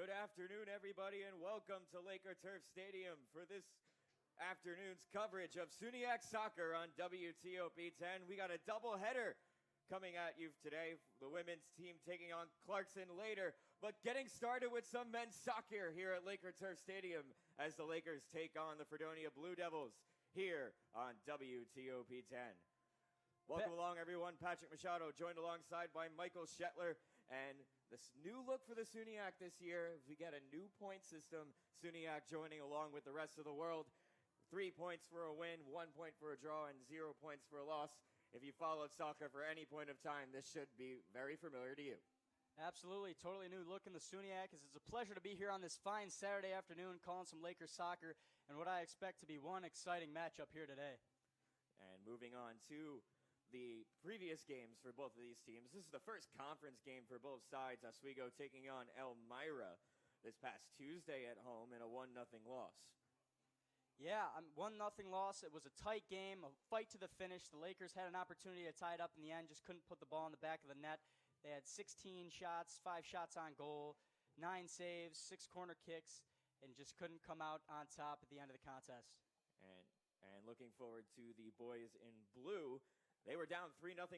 Good afternoon, everybody, and welcome to Laker Turf Stadium for this afternoon's coverage of SUNY soccer on WTOP 10. We got a doubleheader coming at you today. The women's team taking on Clarkson later, but getting started with some men's soccer here at Laker Turf Stadium as the Lakers take on the Fredonia Blue Devils here on WTOP 10. Welcome along, everyone. Patrick Machado joined alongside by Michael Shetler. And this new look for the SUNYAC this year, we get a new point system. SUNYAC joining along with the rest of the world. 3 points for a win, 1 point for a draw, and 0 points for a loss. If you followed soccer for any point of time, this should be very familiar to you. Absolutely, totally new look in the SUNYAC. It's a pleasure to be here on this fine Saturday afternoon calling some Lakers soccer and what I expect to be one exciting matchup here today. And moving on to the previous games for both of these teams. This is the first conference game for both sides. Oswego taking on Elmira this past Tuesday at home in a 1-0 loss. Yeah, 1-0 loss. It was a tight game, a fight to the finish. The Lakers had an opportunity to tie it up in the end, just couldn't put the ball in the back of the net. They had 16 shots, 5 shots on goal, 9 saves, 6 corner kicks, and just couldn't come out on top at the end of the contest. And looking forward to the boys in blue. They were down 3-1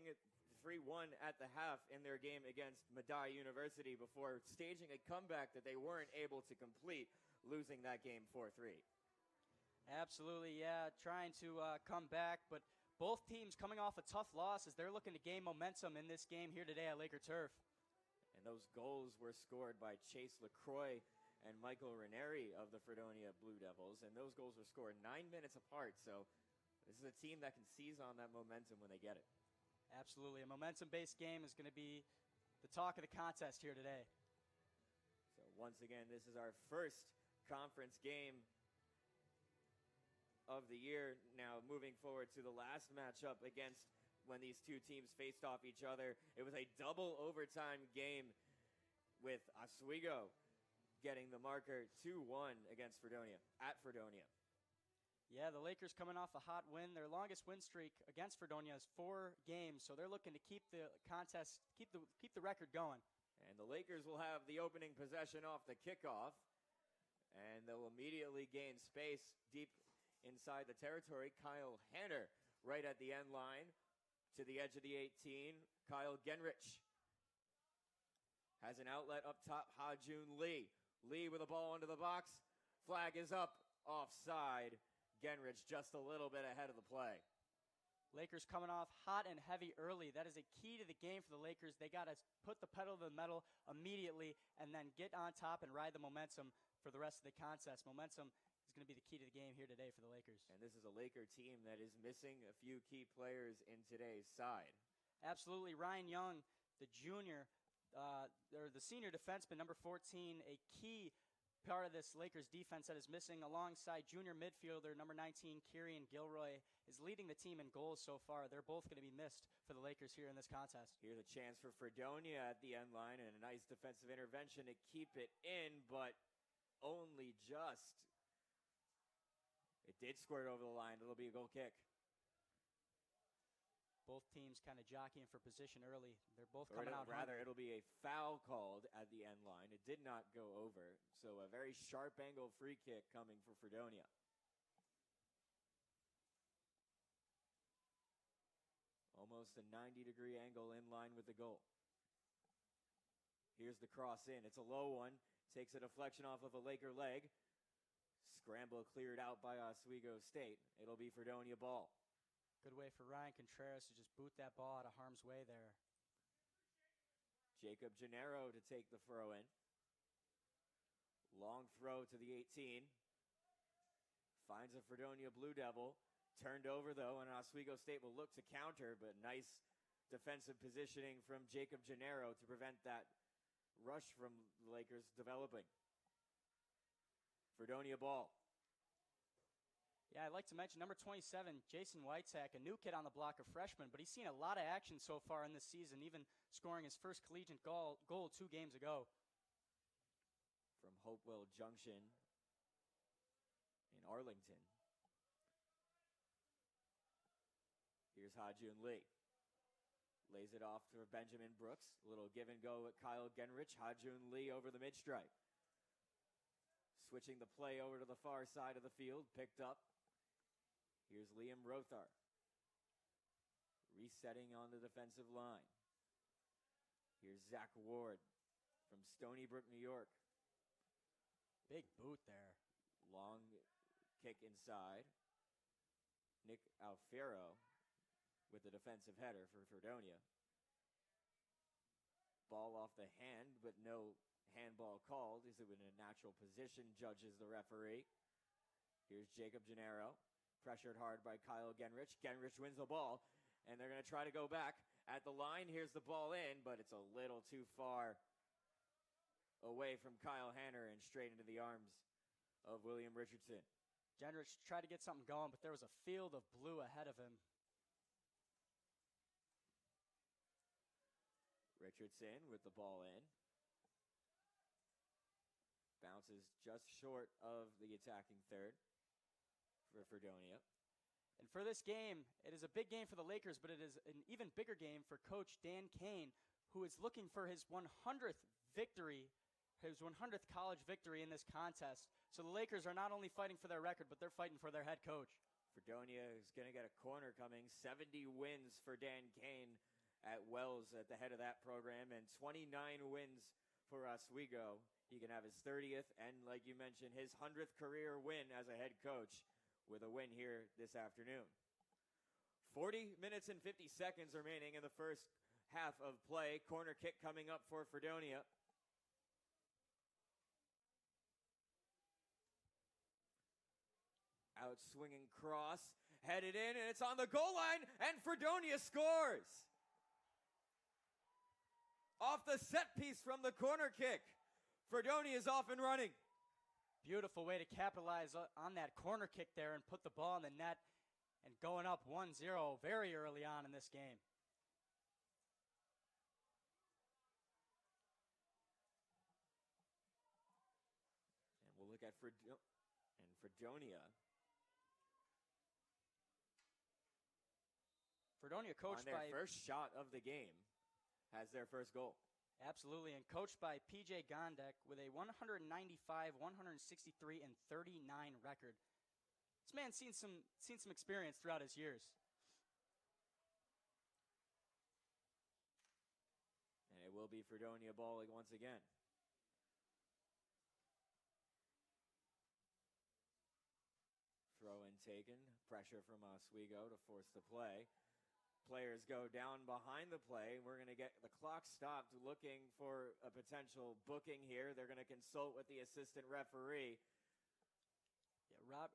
at the half in their game against Madai University before staging a comeback that they weren't able to complete, losing that game 4-3. Absolutely, yeah, trying to come back, but both teams coming off a tough loss as they're looking to gain momentum in this game here today at Laker Turf. And those goals were scored by Chase LaCroix and Michael Ranieri of the Fredonia Blue Devils, and those goals were scored 9 minutes apart, so this is a team that can seize on that momentum when they get it. Absolutely. A momentum-based game is going to be the talk of the contest here today. So once again, this is our first conference game of the year. Now moving forward to the last matchup against when these two teams faced off each other. It was a double overtime game with Oswego getting the marker 2-1 against Fredonia, at Fredonia. Yeah, the Lakers coming off a hot win. Their longest win streak against Fredonia is 4 games, so they're looking to keep the contest, keep the record going. And the Lakers will have the opening possession off the kickoff, and they'll immediately gain space deep inside the territory. Kyle Hanner right at the end line to the edge of the 18. Kyle Genrich has an outlet up top. Ha-Jun Lee. Lee with a ball into the box. Flag is up, offside. Genrich just a little bit ahead of the play. Lakers coming off hot and heavy early. That is a key to the game for the Lakers. They got to put the pedal to the metal immediately and then get on top and ride the momentum for the rest of the contest. Momentum is going to be the key to the game here today for the Lakers. And this is a Laker team that is missing a few key players in today's side. Absolutely. Ryan Young, the junior, or the senior defenseman, number 14, a key part of this Lakers defense that is missing alongside junior midfielder number 19, Kieran Gilroy, is leading the team in goals so far. They're both going to be missed for the Lakers here in this contest. Here's a chance for Fredonia at the end line and a nice defensive intervention to keep it in, but only just. It did squirt over the line. It'll be a goal kick. Both teams kind of jockeying for position early. They're both coming out. Rather, it'll be a foul called at the end line. It did not go over. So a very sharp angle free kick coming for Fredonia. Almost a 90-degree angle in line with the goal. Here's the cross in. It's a low one. Takes a deflection off of a Laker leg. Scramble cleared out by Oswego State. It'll be Fredonia ball. Good way for Ryan Contreras to just boot that ball out of harm's way there. Jacob Gennaro to take the throw in. Long throw to the 18. Finds a Fredonia Blue Devil. Turned over, though, and Oswego State will look to counter, but nice defensive positioning from Jacob Gennaro to prevent that rush from the Lakers developing. Fredonia ball. Yeah, I'd like to mention number 27, Jason Whitesack, a new kid on the block, a freshman, but he's seen a lot of action so far in this season, even scoring his first collegiate goal 2 games ago. From Hopewell Junction in Arlington. Here's Ha-Jun Lee. Lays it off to Benjamin Brooks. A little give and go with Kyle Genrich. Ha-Jun Lee over the mid-stripe. Switching the play over to the far side of the field, picked up. Here's Liam Rothar. Resetting on the defensive line. Here's Zach Ward from Stony Brook, New York. Big boot there. Long kick inside. Nick Alfero with the defensive header for Fredonia. Ball off the hand, but no handball called. Is it in a natural position, judges the referee. Here's Jacob Gennaro, pressured hard by Kyle Genrich. Genrich wins the ball, and they're going to try to go back at the line. Here's the ball in, but it's a little too far away from Kyle Hanner and straight into the arms of William Richardson. Genrich tried to get something going, but there was a field of blue ahead of him. Richardson with the ball in. Bounces just short of the attacking third for Fredonia. And for this game, it is a big game for the Lakers, but it is an even bigger game for Coach Dan Kane, who is looking for his 100th victory, his 100th college victory in this contest. So the Lakers are not only fighting for their record, but they're fighting for their head coach. Fredonia is going to get a corner coming. 70 wins for Dan Kane at Wells at the head of that program, and 29 wins for Oswego. He can have his 30th and, like you mentioned, his 100th career win as a head coach with a win here this afternoon. 40 minutes and 50 seconds remaining in the first half of play. Corner kick coming up for Fredonia. Out swinging cross, headed in, and it's on the goal line, and Fredonia scores! Off the set piece from the corner kick. Fredonia is off and running. Beautiful way to capitalize on that corner kick there and put the ball in the net and going up 1-0 very early on in this game. And we'll look at Fredonia. Fredonia coached on their by first shot of the game has their first goal. Absolutely, and coached by P.J. Gondek with a 195, 163, and 39 record. This man's seen some experience throughout his years. And it will be Fredonia ball once again. Throw in taken, pressure from Oswego to force the play. Players go down behind the play. We're going to get the clock stopped looking for a potential booking here. They're going to consult with the assistant referee. Yeah,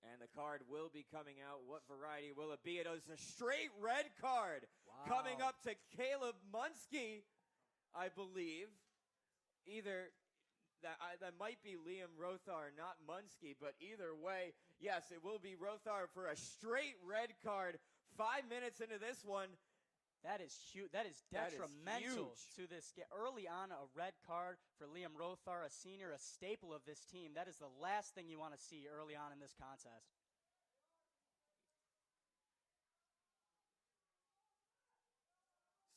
and the card will be coming out. What variety will it be? It is a straight red card coming up to Caleb Munsky, I believe. Either that might be Liam Rothar, not Munsky, but either way, yes, it will be Rothar for a straight red card. 5 minutes into this one. That is huge. That is detrimental to this game. Early on, a red card for Liam Rothar, a senior, a staple of this team. That is the last thing you want to see early on in this contest.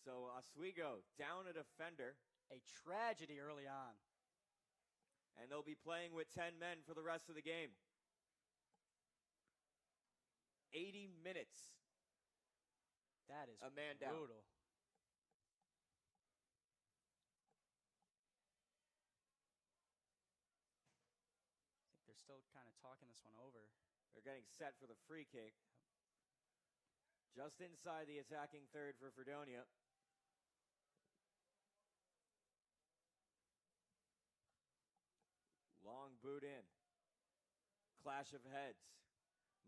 So Oswego down a defender. A tragedy early on. And they'll be playing with 10 men for the rest of the game. 80 minutes. That is a man brutal. Down. I think they're still kind of talking this one over. They're getting set for the free kick. Just inside the attacking third for Fredonia. Long boot in. Clash of heads.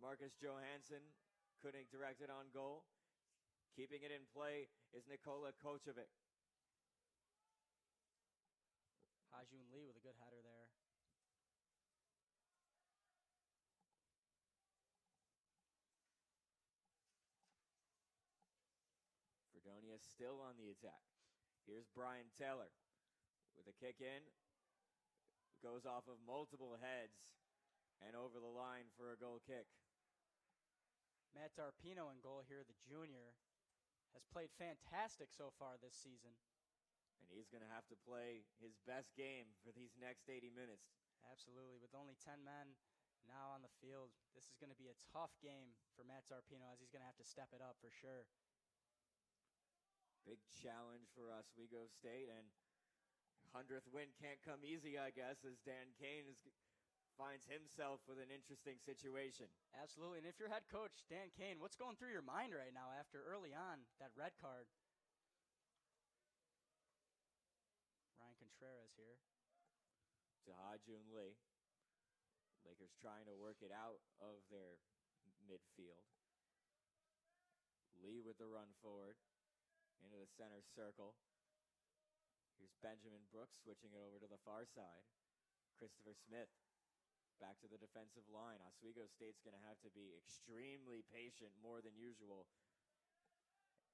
Marcus Johansson couldn't direct it on goal. Keeping it in play is Nikola Kocevic. Hajun Lee with a good header there. Fredonia still on the attack. Here's Brian Taylor with a kick in. Goes off of multiple heads and over the line for a goal kick. Matt Darpino in goal here, the junior, has played fantastic so far this season. And he's going to have to play his best game for these next 80 minutes. Absolutely. With only 10 men now on the field, this is going to be a tough game for Matt Zarpino as he's going to have to step it up for sure. Big challenge for Oswego State, and 100th win can't come easy, I guess, as Dan Kane finds himself with an interesting situation. Absolutely. And if you're head coach Dan Kane, what's going through your mind right now after early on that red card? Ryan Contreras here. To Ha-Jun Lee. Lakers trying to work it out of their midfield. Lee with the run forward into the center circle. Here's Benjamin Brooks switching it over to the far side. Christopher Smith back to the defensive line. Oswego State's going to have to be extremely patient, more than usual.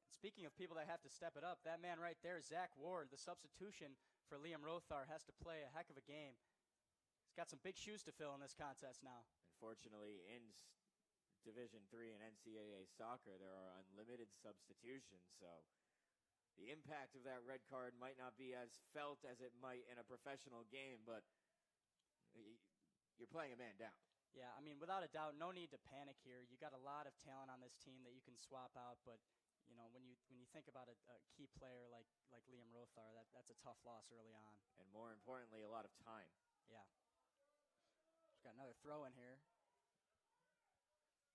Speaking of people that have to step it up, that man right there, Zach Ward, the substitution for Liam Rothar, has to play a heck of a game. He's got some big shoes to fill in this contest now. Unfortunately, in Division III and NCAA soccer, there are unlimited substitutions, so the impact of that red card might not be as felt as it might in a professional game, but you're playing a man down. Yeah, I mean, without a doubt, no need to panic here. You got a lot of talent on this team that you can swap out, but you know, when you think about a key player like Liam Rothar, that's a tough loss early on. And more importantly, a lot of time. Yeah. Got another throw in here.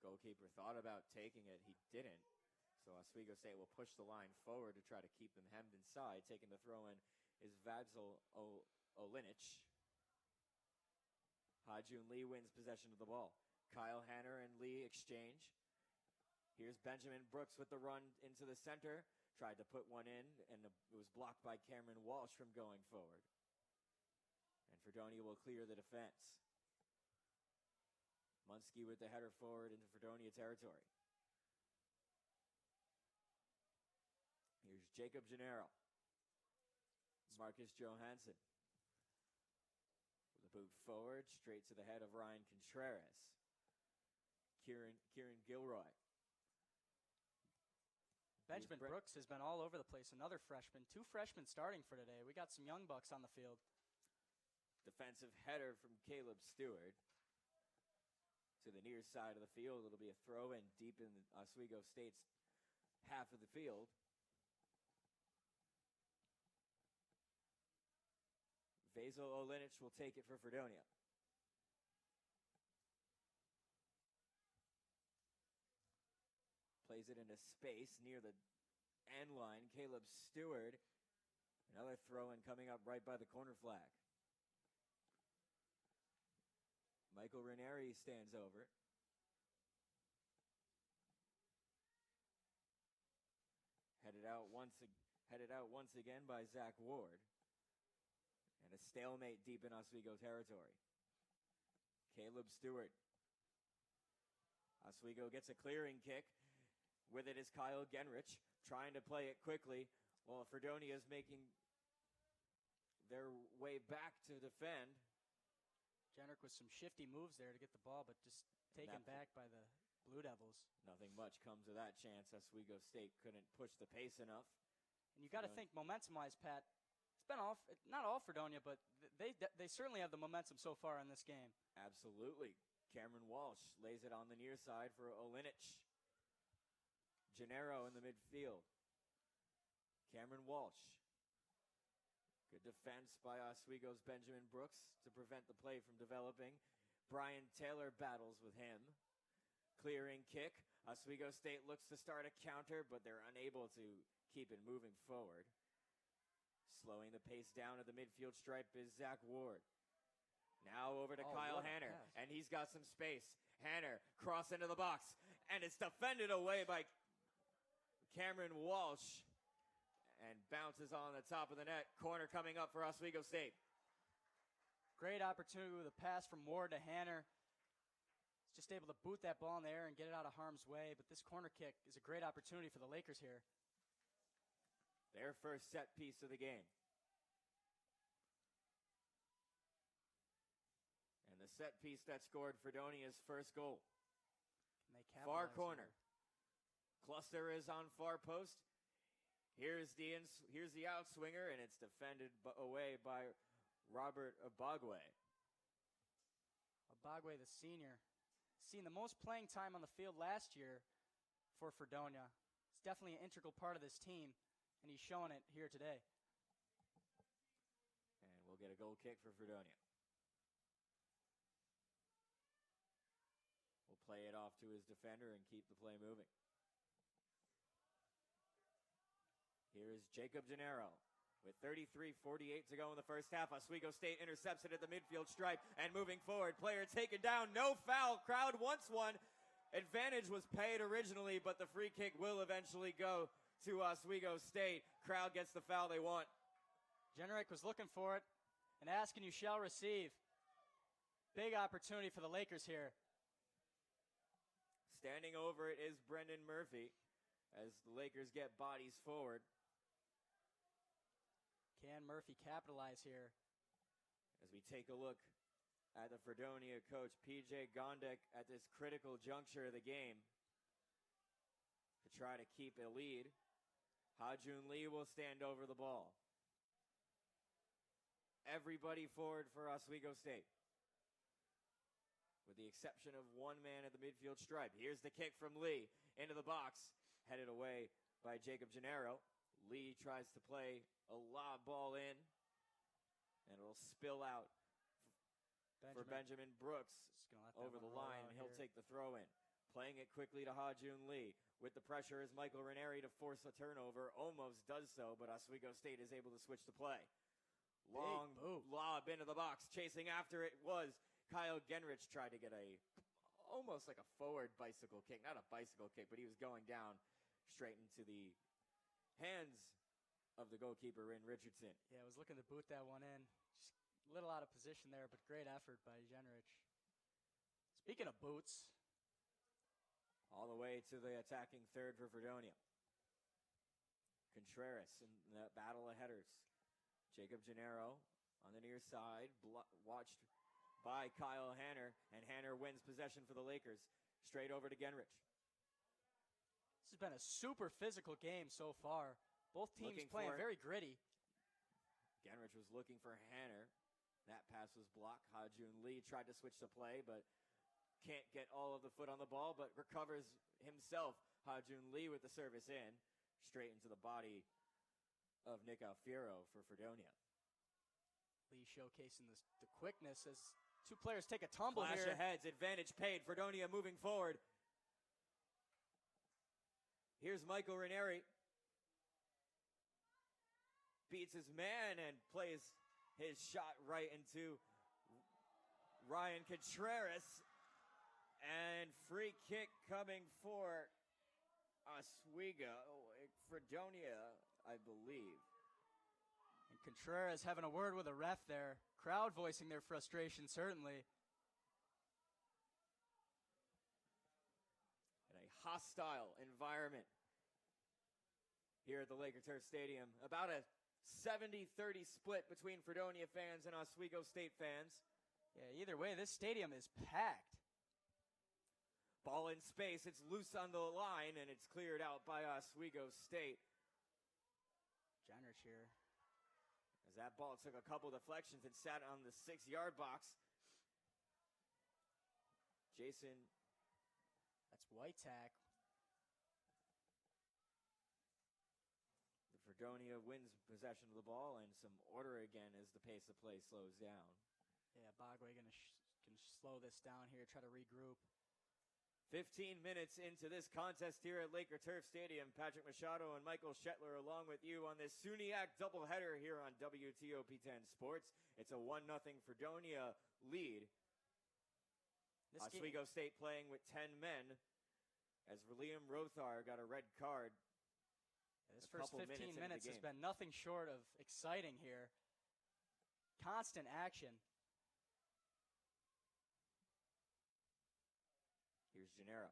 Goalkeeper thought about taking it. He didn't. So Oswego State will push the line forward to try to keep them hemmed inside. Taking the throw in is Vadzil Olinich. Ha-Jun Lee wins possession of the ball. Kyle Hanner and Lee exchange. Here's Benjamin Brooks with the run into the center. Tried to put one in, and it was blocked by Cameron Walsh from going forward. And Fredonia will clear the defense. Munski with the header forward into Fredonia territory. Here's Jacob Gennaro. Marcus Johansson. With a boot forward, straight to the head of Ryan Contreras. Kieran Gilroy. Benjamin Brooks has been all over the place. Another freshman. 2 freshmen starting for today. We got some young bucks on the field. Defensive header from Caleb Stewart. To the near side of the field. It'll be a throw in deep in Oswego State's half of the field. Vadzil Olinich will take it for Fredonia. Plays it into space near the end line. Caleb Stewart. Another throw in coming up right by the corner flag. Michael Ranieri stands over. Headed out once again by Zach Ward. And a stalemate deep in Oswego territory. Caleb Stewart. Oswego gets a clearing kick. With it is Kyle Genrich trying to play it quickly while Fredonia is making their way back to defend. Genrich with some shifty moves there to get the ball, but just taken back by the Blue Devils. Nothing much comes of that chance. Oswego State couldn't push the pace enough. And you got to think momentum-wise, Pat. It's been off, not all Fredonia, but they certainly have the momentum so far in this game. Absolutely. Cameron Walsh lays it on the near side for Olinich. Gennaro in the midfield. Cameron Walsh. Good defense by Oswego's Benjamin Brooks to prevent the play from developing. Brian Taylor battles with him. Clearing kick. Oswego State looks to start a counter, but they're unable to keep it moving forward. Slowing the pace down at the midfield stripe is Zach Ward. Now over to Kyle Hanner, and he's got some space. Hanner cross into the box, and it's defended away by Cameron Walsh. And bounces on the top of the net. Corner coming up for Oswego State. Great opportunity with a pass from Ward to Hanner. He's just able to boot that ball in the air and get it out of harm's way. But this corner kick is a great opportunity for the Lakers here. Their first set piece of the game. And the set piece that scored Fredonia's first goal. Far corner. Cluster is on far post. Here's the outswinger, and it's defended away by Robert Abagwe. Bagwe, the senior, seen the most playing time on the field last year for Fredonia. He's definitely an integral part of this team, and he's showing it here today. And we'll get a goal kick for Fredonia. We'll play it off to his defender and keep the play moving. Here is Jacob Gennaro. With 33:48 to go in the first half, Oswego State intercepts it at the midfield stripe and moving forward. Player taken down, no foul. Crowd wants one. Advantage was paid originally, but the free kick will eventually go to Oswego State. Crowd gets the foul they want. Generick was looking for it, and asking you shall receive. Big opportunity for the Lakers here. Standing over it is Brendan Murphy as the Lakers get bodies forward. Can Murphy capitalize here? As we take a look at the Fredonia coach, P.J. Gondek, at this critical juncture of the game to try to keep a lead. Ha-Jun Lee will stand over the ball. Everybody forward for Oswego State, with the exception of one man at the midfield stripe. Here's the kick from Lee into the box, headed away by Jacob Gennaro. Lee tries to play a lob ball in, and it'll spill out for Benjamin Brooks over the line. He'll take the throw in. Playing it quickly to Ha-Jun Lee. With the pressure is Michael Ranieri to force a turnover. Almost does so, but Oswego State is able to switch the play. Long lob into the box. Chasing after it was Kyle Genrich. Tried to get almost like a forward bicycle kick. Not a bicycle kick, but he was going down straight into the hands of the goalkeeper, Rin Richardson. Yeah, I was looking to boot that one in. Just a little out of position there, but great effort by Genrich. Speaking of boots. All the way to the attacking third for Fredonia. Contreras in the battle of headers. Jacob Gennaro on the near side, watched by Kyle Hanner, and Hanner wins possession for the Lakers. Straight over to Genrich. This has been a super physical game so far. Both teams playing very gritty. Genrich was looking for Hanner. That pass was blocked. Ha-Jun Lee tried to switch the play, but can't get all of the foot on the ball, but recovers himself. Ha-Jun Lee with the service in. Straight into the body of Nick Alfiero for Fredonia. Lee showcasing the quickness as two players take a tumble Clash here. of heads, advantage paid. Fredonia moving forward. Here's Michael Ranieri. Beats his man and plays his shot right into Ryan Contreras. And free kick coming for Oswego. Fredonia, I believe. And Contreras having a word with a ref there. Crowd voicing their frustration, certainly. In a hostile environment here at the Laker Turf Stadium. About a 70-30 split between Fredonia fans and Oswego State fans. Yeah, either way, this stadium is packed. Ball in space, it's loose on the line, and it's cleared out by Oswego State. Genrich here. As that ball took a couple deflections and sat on the 6-yard box. Jason. That's white tack. The Fredonia wins possession of the ball and some order again as the pace of play slows down. Yeah, Bagwe can slow this down here, try to regroup. 15 minutes into this contest here at Laker Turf Stadium. Patrick Machado and Michael Shetler along with you on this SUNYAC doubleheader here on WTOP 10 Sports. It's a 1-0 Fredonia lead. Oswego State playing with 10 men as Liam Rothar got a red card. This first 15 minutes has been nothing short of exciting here. Constant action. Here's Gennaro.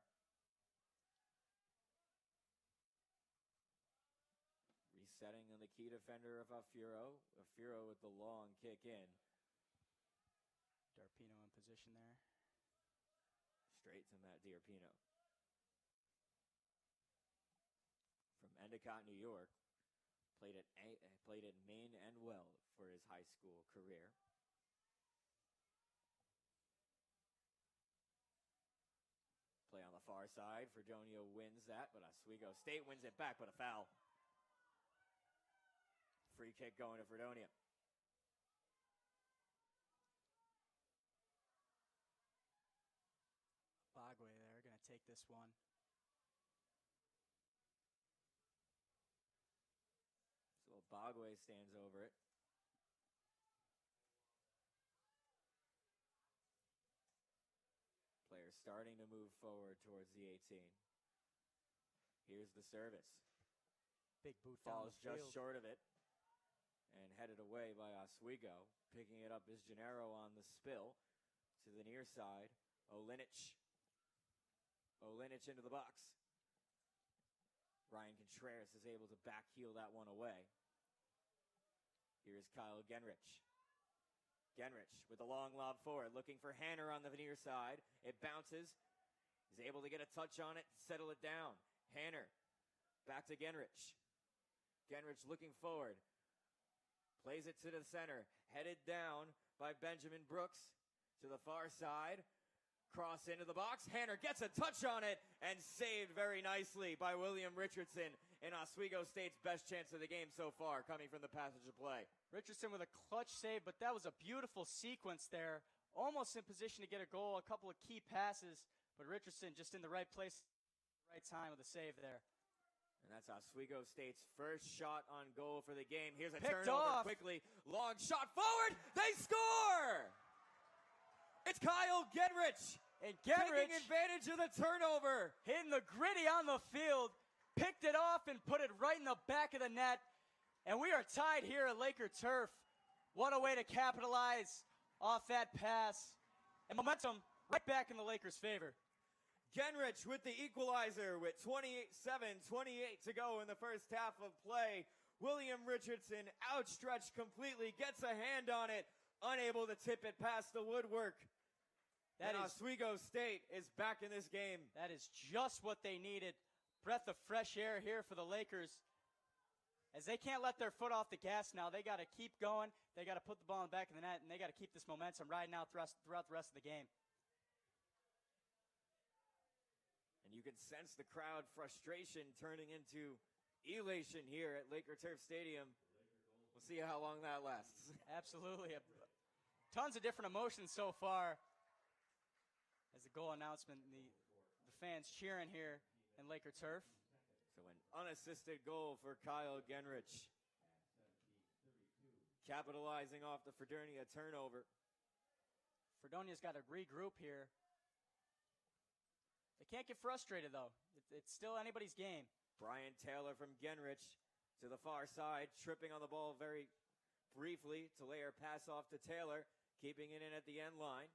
Resetting on the key defender of Alfiero. Alfiero with the long kick in. Darpino in position there. Straight to Matt D'Arpino. From Endicott, New York. Played at Maine and Well for his high school career. side. Fredonia wins that, but Oswego State wins it back, but a foul. Free kick going to Fredonia. Bagwe there, going to take this one. So Bagwe stands over it. Players starting to move forward towards the 18. Here's the service. Big boot falls down the just field. short of it and headed away by Oswego. Picking it up is Gennaro on the spill to the near side. Olinich into the box. Ryan Contreras is able to backheel that one away. Here's Kyle Genrich. Genrich with a long lob forward, looking for Hanner on the near side. It bounces. He's able to get a touch on it, settle it down. Hanner back to Genrich. Genrich looking forward. Plays it to the center. Headed down by Benjamin Brooks to the far side. Cross into the box. Hanner gets a touch on it and saved very nicely by William Richardson in Oswego State's best chance of the game so far, coming from the passage of play. Richardson with a clutch save, but that was a beautiful sequence there. Almost in position to get a goal, a couple of key passes, but Richardson just in the right place, right time with a save there. And that's Oswego State's first shot on goal for the game. Here's a Picked turnover off. quickly. Long shot forward. They score! It's Kyle Genrich. And Genrich, taking advantage of the turnover. hitting the gritty on the field, picked it off and put it right in the back of the net. And we are tied here at Laker Turf. What a way to capitalize off that pass. And momentum right back in the Lakers' favor. Genrich with the equalizer with 28 to go in the first half of play. William Richardson outstretched completely, gets a hand on it, unable to tip it past the woodwork. And Oswego State is back in this game. That is just what they needed. Breath of fresh air here for the Lakers. As they can't let their foot off the gas now, they got to keep going. They got to put the ball in the back of the net, and they got to keep this momentum riding out throughout the rest of the game. And you can sense the crowd frustration turning into elation here at Laker Turf Stadium. We'll see how long that lasts. Absolutely. Tons of different emotions so far. As the goal announcement, the fans cheering here in Laker Turf. So an unassisted goal for Kyle Genrich. Capitalizing off the Fredonia turnover. Fredonia's got to regroup here. They can't get frustrated, though. It's still anybody's game. Brian Taylor from Genrich to the far side, tripping on the ball very briefly to lay her pass off to Taylor, keeping it in at the end line.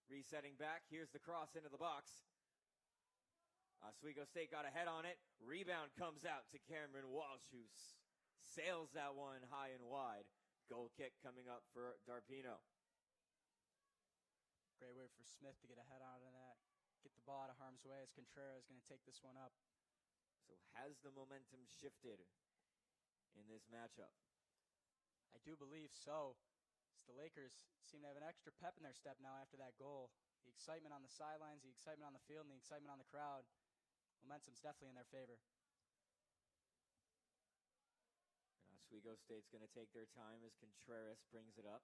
Resetting back, here's the cross into the box. Oswego State got a head on it. Rebound comes out to Cameron Walsh, who sails that one high and wide. Goal kick coming up for Darpino. Great way for Smith to get a head out of that. Get the ball out of harm's way as Contreras is going to take this one up. So has the momentum shifted in this matchup? I do believe so. The Lakers seem to have an extra pep in their step now after that goal. The excitement on the sidelines, the excitement on the field, and the excitement on the crowd. Momentum's definitely in their favor. And Oswego State's going to take their time as Contreras brings it up.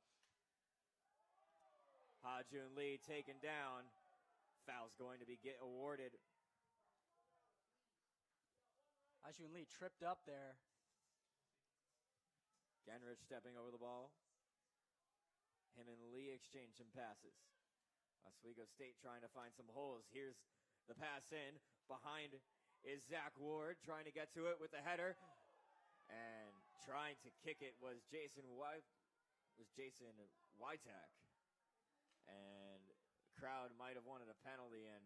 Ha-Jun Lee taken down. Foul's going to be awarded. Ha-Jun Lee tripped up there. Genrich stepping over the ball. Him and Lee exchange some passes. Oswego State trying to find some holes. Here's the pass in. Behind is Zach Ward trying to get to it with the header. And trying to kick it was Jason Wytak. And the crowd might have wanted a penalty, and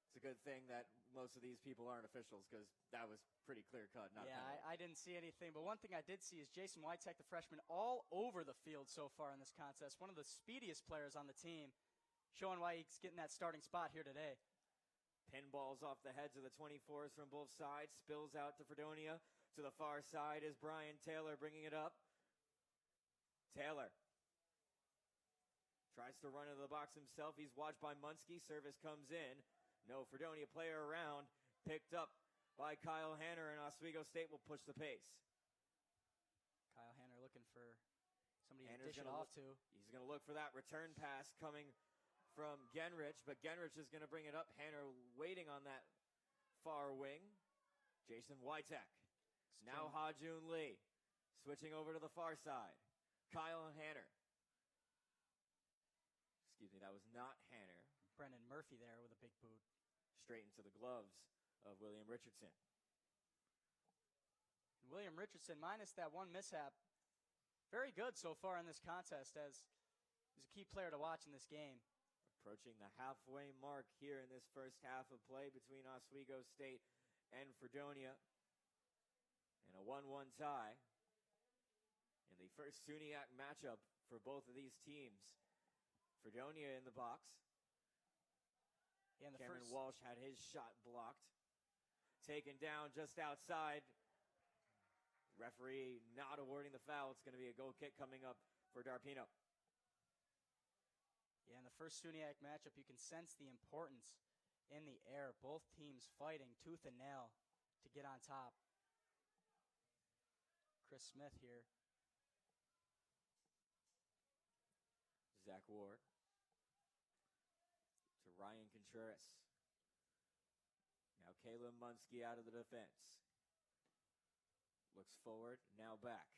it's a good thing that most of these people aren't officials, because that was pretty clear cut. I didn't see anything, but one thing I did see is Jason Wytak, the freshman, all over the field so far in this contest. One of the speediest players on the team, showing why he's getting that starting spot here today. Pinballs off the heads of the 24s from both sides. Spills out to Fredonia. To the far side is Brian Taylor bringing it up. Taylor tries to run into the box himself. He's watched by Munski. Service comes in No Fredonia player around. Picked up by Kyle Hanner, and Oswego State will push the pace. Kyle Hanner looking for somebody Hanner's to dish it off to. He's going to look for that return pass coming from Genrich, but Genrich is going to bring it up. Hanner waiting on that far wing. Jason Witek. Now Ha-Jun Lee switching over to the far side. Kyle Hanner. Excuse me, that was not Hanner. Brennan Murphy there with a big boot. Straight into the gloves of William Richardson. William Richardson, minus that one mishap, very good so far in this contest, as he's a key player to watch in this game. Approaching the halfway mark here in this first half of play between Oswego State and Fredonia. And a 1-1 tie in the first SUNYAC matchup for both of these teams. Fredonia in the box. And Cameron Walsh had his shot blocked. Taken down just outside. Referee not awarding the foul. It's going to be a goal kick coming up for Darpino. Yeah, in the first SUNYAC matchup, you can sense the importance in the air. Both teams fighting tooth and nail to get on top. Chris Smith here. Zach Ward to Ryan Contreras. Now Caleb Munsky out of the defense. Looks forward, now back.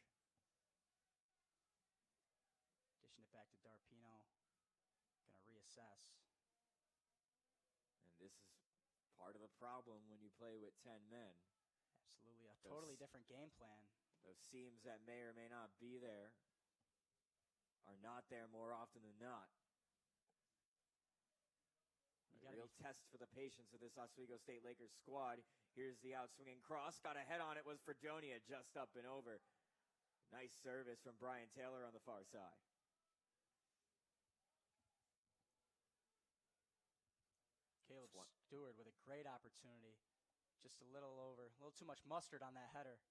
Dishing it back to Darpino. Going to reassess. And this is part of the problem when you play with 10 men. Absolutely, a totally different game plan. Those seams that may or may not be there are not there more often than not. A real test for the patience of this Oswego State Lakers squad. Here's the outswinging cross. Got a head on it. Was Fredonia just up and over. Nice service from Brian Taylor on the far side. Caleb Stewart with a great opportunity. Just a little too much mustard on that header.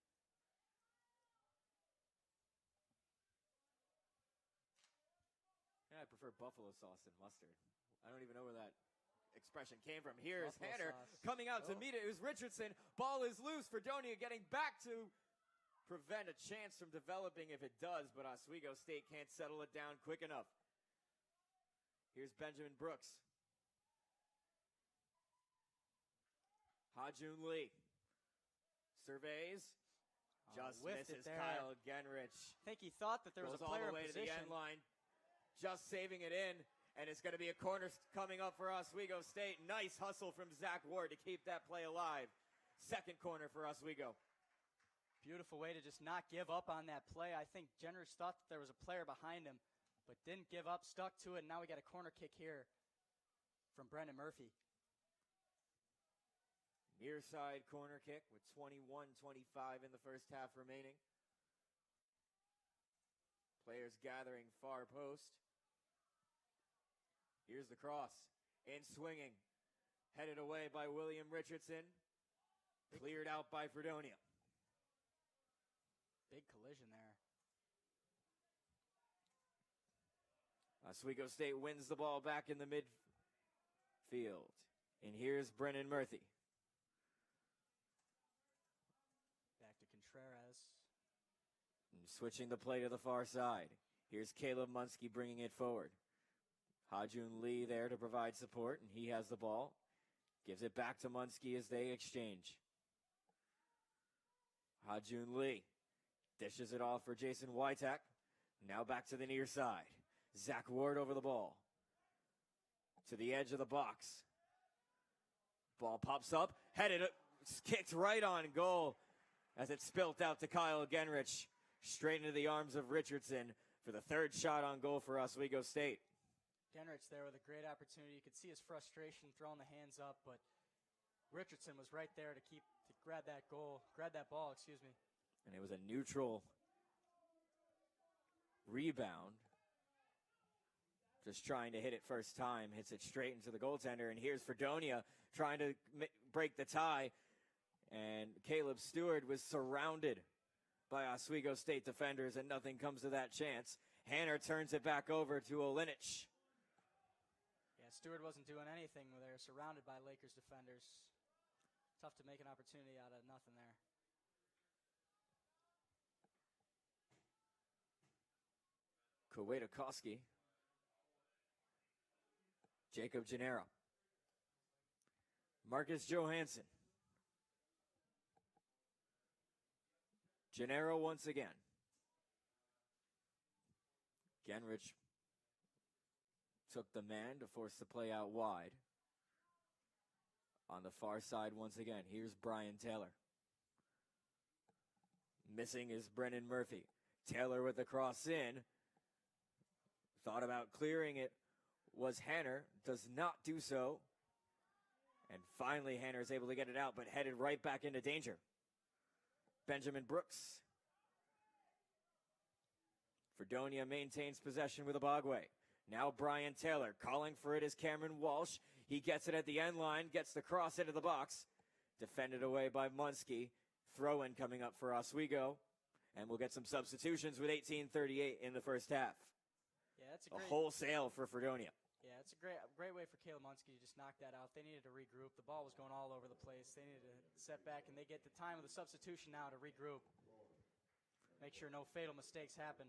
Yeah, I prefer buffalo sauce than mustard. I don't even know where that expression came from. Here's Hanner coming out to meet it. It was Richardson. Ball is loose. Fredonia getting back to prevent a chance from developing if it does, but Oswego State can't settle it down quick enough. Here's Benjamin Brooks. Ha-Jun Lee surveys. Just misses Kyle Genrich. I think he thought that there was a player all the way in to the end line. Just saving it in. And it's going to be a corner coming up for Oswego State. Nice hustle from Zach Ward to keep that play alive. Second corner for Oswego. Beautiful way to just not give up on that play. I think Genrich thought that there was a player behind him, but didn't give up, stuck to it, and now we got a corner kick here from Brendan Murphy. Near side corner kick with 21-25 in the first half remaining. Players gathering far post. Here's the cross. In swinging. Headed away by William Richardson. Cleared out by Fredonia. Big collision there. Oswego State wins the ball back in the midfield. And here's Brennan Murphy. Back to Contreras. And switching the play to the far side. Here's Caleb Munsky bringing it forward. Ha-Jun Lee there to provide support, and he has the ball. Gives it back to Munsky as they exchange. Ha-Jun Lee dishes it off for Jason Witek. Now back to the near side. Zach Ward over the ball. To the edge of the box. Ball pops up, headed, kicked right on goal as it spilt out to Kyle Genrich. Straight into the arms of Richardson for the third shot on goal for Oswego State. Genrich there with a great opportunity. You could see his frustration throwing the hands up, but Richardson was right there to grab that ball, And it was a neutral rebound. Just trying to hit it first time. Hits it straight into the goaltender. And here's Fredonia trying to break the tie. And Caleb Stewart was surrounded by Oswego State defenders, and nothing comes to that chance. Hanner turns it back over to Olenich. Yeah, Stewart wasn't doing anything when they were surrounded by Lakers defenders. Tough to make an opportunity out of nothing there. Kwiatkowski. Jacob Gennaro. Marcus Johansson. Gennaro once again. Genrich took the man to force the play out wide. On the far side once again, here's Brian Taylor. Missing is Brennan Murphy. Taylor with the cross in. Thought about clearing it was Hanner. Does not do so. And finally Hanner is able to get it out, but headed right back into danger. Benjamin Brooks. Fredonia maintains possession with Obagwe. Now Brian Taylor calling for it is Cameron Walsh. He gets it at the end line, gets the cross into the box. Defended away by Munski. Throw-in coming up for Oswego. And we'll get some substitutions with 18:38 in the first half. Yeah, that's a wholesale for Fredonia. Yeah, it's a great way for Caleb Munski to just knock that out. They needed to regroup. The ball was going all over the place. They needed to set back, and they get the time of the substitution now to regroup. Make sure no fatal mistakes happen.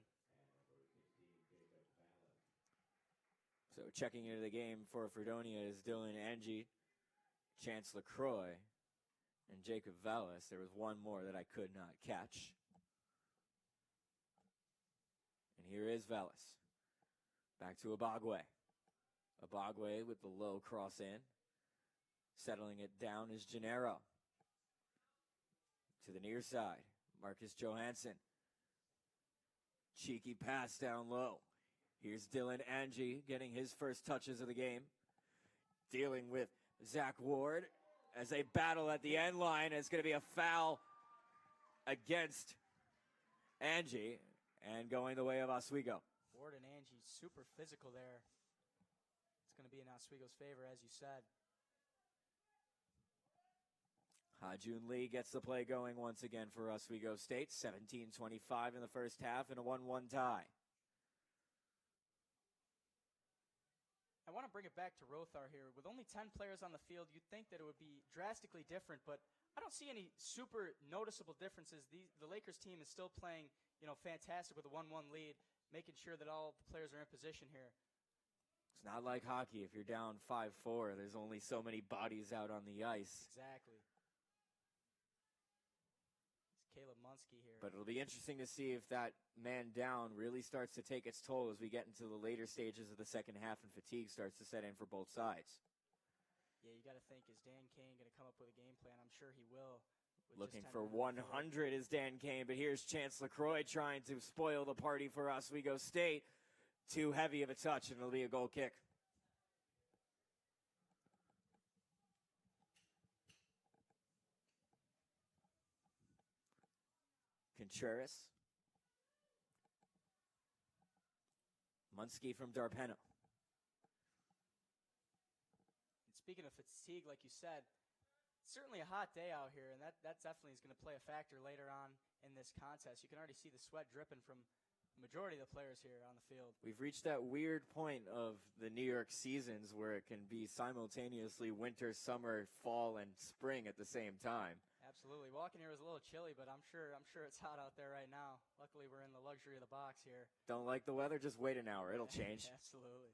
So checking into the game for Fredonia is Dylan Angie, Chance LaCroix, and Jacob Vallis. There was one more that I could not catch. And here is Vallis. Back to Obagwe. Obagwe with the low cross in. Settling it down is Gennaro. To the near side, Marcus Johansson. Cheeky pass down low. Here's Dylan Angie getting his first touches of the game. Dealing with Zach Ward as they battle at the end line. It's going to be a foul against Angie and going the way of Oswego. Ward and Angie super physical there. It's going to be in Oswego's favor, as you said. Ha-Jun Lee gets the play going once again for Oswego State. 17:25 in the first half and a 1-1 tie. I want to bring it back to Rothar here. With only 10 players on the field, you'd think that it would be drastically different, but I don't see any super noticeable differences. The Lakers team is still playing, fantastic with a 1-1 lead, making sure that all the players are in position here. It's not like hockey. If you're down 5-4, there's only so many bodies out on the ice. Exactly. It's Caleb Munski here. But it'll be interesting to see if that man down really starts to take its toll as we get into the later stages of the second half and fatigue starts to set in for both sides. Yeah, you got to think, is Dan Kane going to come up with a game plan? I'm sure he will. Looking for 100 is Dan Kane, but here's Chance LaCroix trying to spoil the party for Oswego State. Too heavy of a touch, and it'll be a goal kick. Contreras. Munski from Darpeno. Speaking of fatigue, like you said, it's certainly a hot day out here, and that definitely is going to play a factor later on in this contest. You can already see the sweat dripping from the majority of the players here on the field. We've reached that weird point of the New York seasons where it can be simultaneously winter, summer, fall, and spring at the same time. Absolutely. Walking here was a little chilly, but I'm sure it's hot out there right now. Luckily, we're in the luxury of the box here. Don't like the weather? Just wait an hour. It'll change. Absolutely.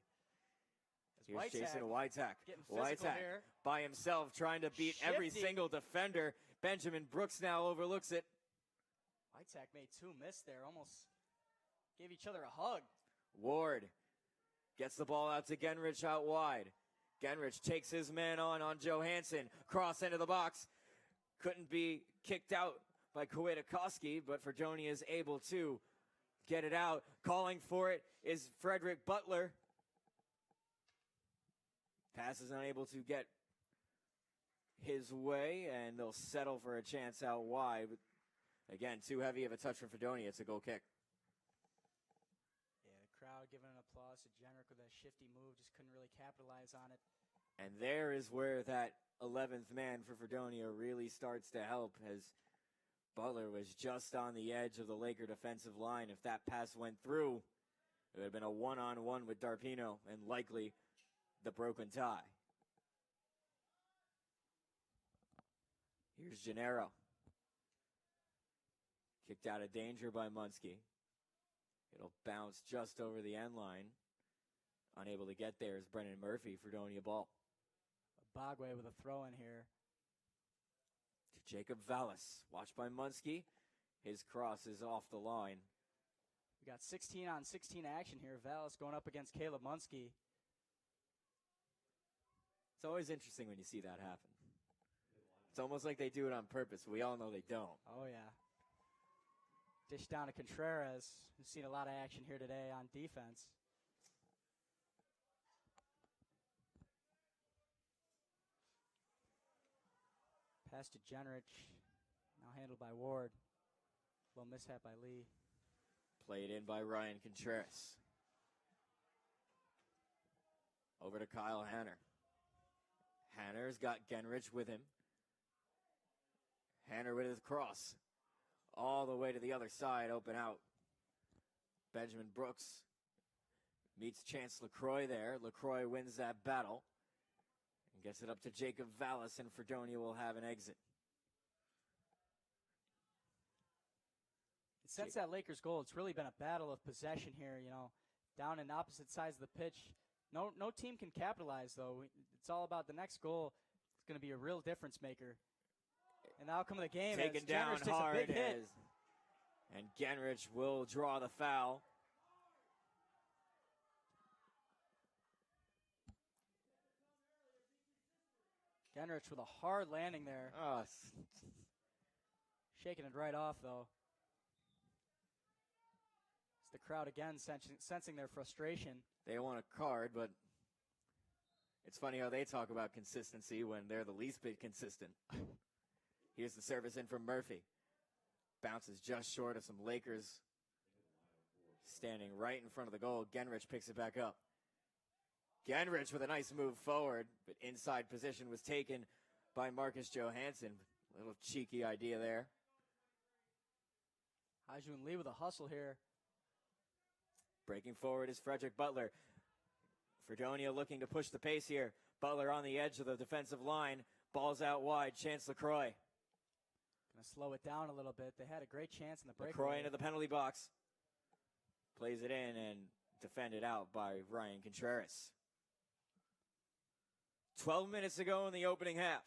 Here's Jason Wytak. Wytak by himself trying to beat every single defender. Benjamin Brooks now overlooks it. Wytak made two miss there. Almost gave each other a hug. Ward gets the ball out to Genrich out wide. Genrich takes his man on Johansson. Cross into the box. Couldn't be kicked out by Kwiatkowski, but Fredonia is able to get it out. Calling for it is Frederick Butler. Pass is unable to get his way, and they'll settle for a chance out wide. But again, too heavy of a touch from Fredonia. It's a goal kick. Yeah, the crowd giving an applause to Jenrick with a shifty move. Just couldn't really capitalize on it. And there is where that 11th man for Fredonia really starts to help, as Butler was just on the edge of the Laker defensive line. If that pass went through, it would have been a one-on-one with Darpeno and likely the broken tie. Here's Gennaro. Kicked out of danger by Munski. It'll bounce just over the end line. Unable to get there is Brennan Murphy, Fredonia ball. Bogway with a throw in here. To Jacob Vallis. Watched by Munski. His cross is off the line. We got 16 on 16 action here. Vallis going up against Caleb Munski. It's always interesting when you see that happen. It's almost like they do it on purpose. We all know they don't. Oh, yeah. Dish down to Contreras. We've seen a lot of action here today on defense. Pass to Genrich. Now handled by Ward. Little mishap by Lee. Played in by Ryan Contreras. Over to Kyle Hanner. Hanner's got Genrich with him. Hanner with his cross. All the way to the other side, open out. Benjamin Brooks meets Chance LaCroix there. LaCroix wins that battle. And gets it up to Jacob Vallis, and Fredonia will have an exit. Since that Lakers goal, it's really been a battle of possession here, you know, down in opposite sides of the pitch. No team can capitalize, though. It's all about the next goal. It's going to be a real difference maker. And the outcome of the game taken is down Genrich takes hard a big hit. And Genrich will draw the foul. Genrich with a hard landing there. Oh, Shaking it right off, though. It's the crowd again sensing their frustration. they want a card, but it's funny how they talk about consistency when they're the least bit consistent. Here's the service in from Murphy. Bounces just short of some Lakers standing right in front of the goal. Genrich picks it back up. Genrich with a nice move forward, but inside position was taken by Marcus Johansson. Little cheeky idea there. Hajun Lee with a hustle here. Breaking forward is Frederick Butler. Fredonia looking to push the pace here. Butler on the edge of the defensive line. Ball's out wide. Chance LaCroix. Going to slow it down a little bit. They had a great chance in the break. LaCroix into the penalty box. Plays it in and defended out by Ryan Contreras. 12 minutes ago in the opening half.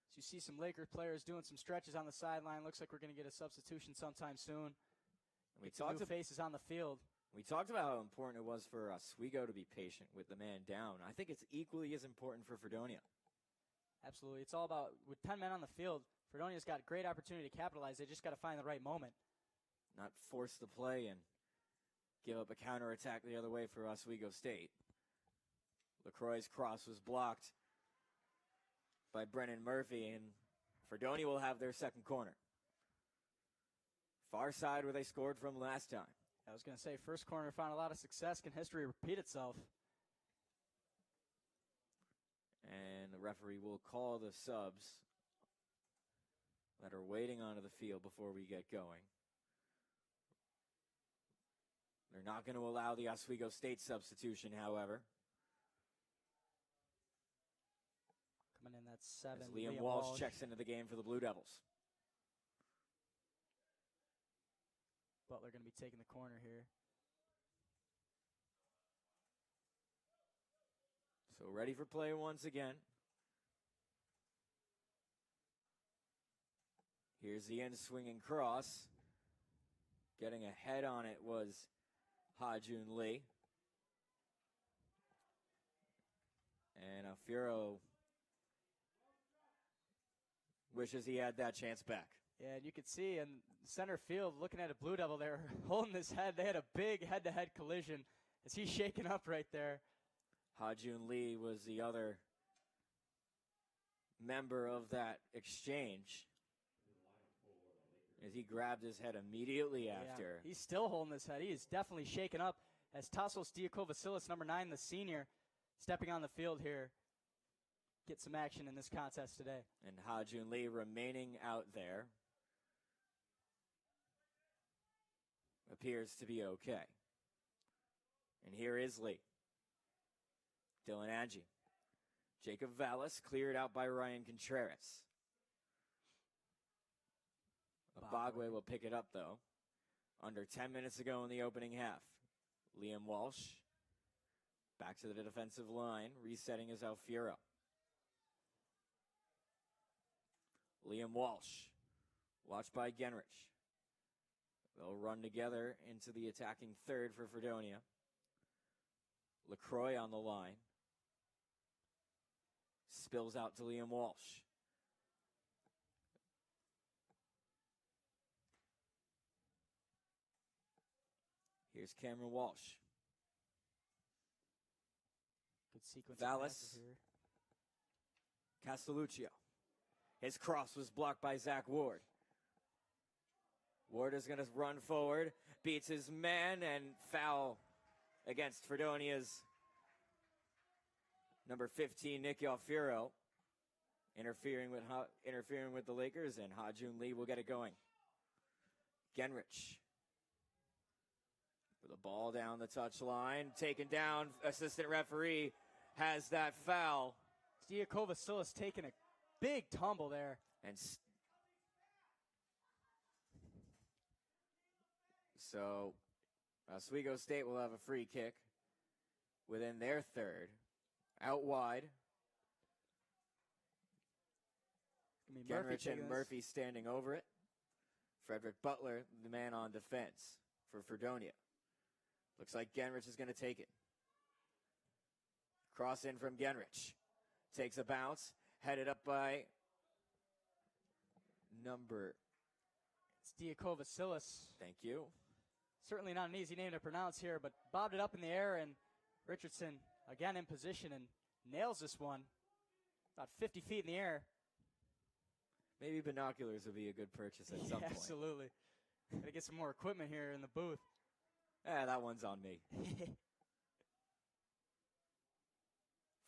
So you see some Lakers players doing some stretches on the sideline. Looks like we're going to get a substitution sometime soon. We some talked new faces on the field. We talked about how important it was for Oswego to be patient with the man down. I think it's equally as important for Fredonia. Absolutely. It's all about, with 10 men on the field, Fredonia's got a great opportunity to capitalize. They just got to find the right moment. Not force the play and give up a counterattack the other way for Oswego State. LaCroix's cross was blocked by Brennan Murphy, and Fredonia will have their second corner. Far side where they scored from last time. I was going to say, first corner found a lot of success. Can history repeat itself? And the referee will call the subs that are waiting onto the field before we get going. They're not going to allow the Oswego State substitution, however. Coming in, that's 7. As Liam Walsh checks into the game for the Blue Devils. Butler going to be taking the corner here. So ready for play once again. Here's the in-swinging cross. Getting a head on it was Hajun Lee. And Alfiero wishes he had that chance back. Yeah, and you could see in center field, looking at a Blue Devil there, holding his head. They had a big head-to-head collision as he's shaking up right there. Hajun Lee was the other member of that exchange as he grabbed his head immediately after. Yeah, he's still holding his head. He is definitely shaken up as Tassos Diakovasilis, number 9, the senior, stepping on the field here. Get some action in this contest today. And Hajun Lee remaining out there appears to be okay. And here is Lee. Dylan Angie. Jacob Vallis cleared out by Ryan Contreras. Abagwe will pick it up, though. Under 10 minutes to go in the opening half. Liam Walsh back to the defensive line. Resetting is Alfiero. Liam Walsh, watched by Genrich. They'll run together into the attacking third for Fredonia. LaCroix on the line. Spills out to Liam Walsh. Here's Cameron Walsh. Good sequence. Vallis. Castelluccio. His cross was blocked by Zach Ward. Ward is going to run forward, beats his man, and foul against Fredonia's number 15, Nicky Alfiero, interfering with the Lakers, and Ha-Jun Lee will get it going. Genrich with the ball down the touchline, taken down. Assistant referee has that foul. Diakovasilis taking a big tumble there. And so Oswego State will have a free kick within their third. Out wide. Genrich and Murphy standing over it. Frederick Butler, the man on defense for Fredonia. Looks like Genrich is going to take it. Cross in from Genrich. Takes a bounce. Headed up by number... It's Diakovasilis. Thank you. Certainly not an easy name to pronounce here, but bobbed it up in the air, and Richardson again in position and nails this one. About 50 feet in the air. Maybe binoculars would be a good purchase at some point. Absolutely. Got to get some more equipment here in the booth. That one's on me.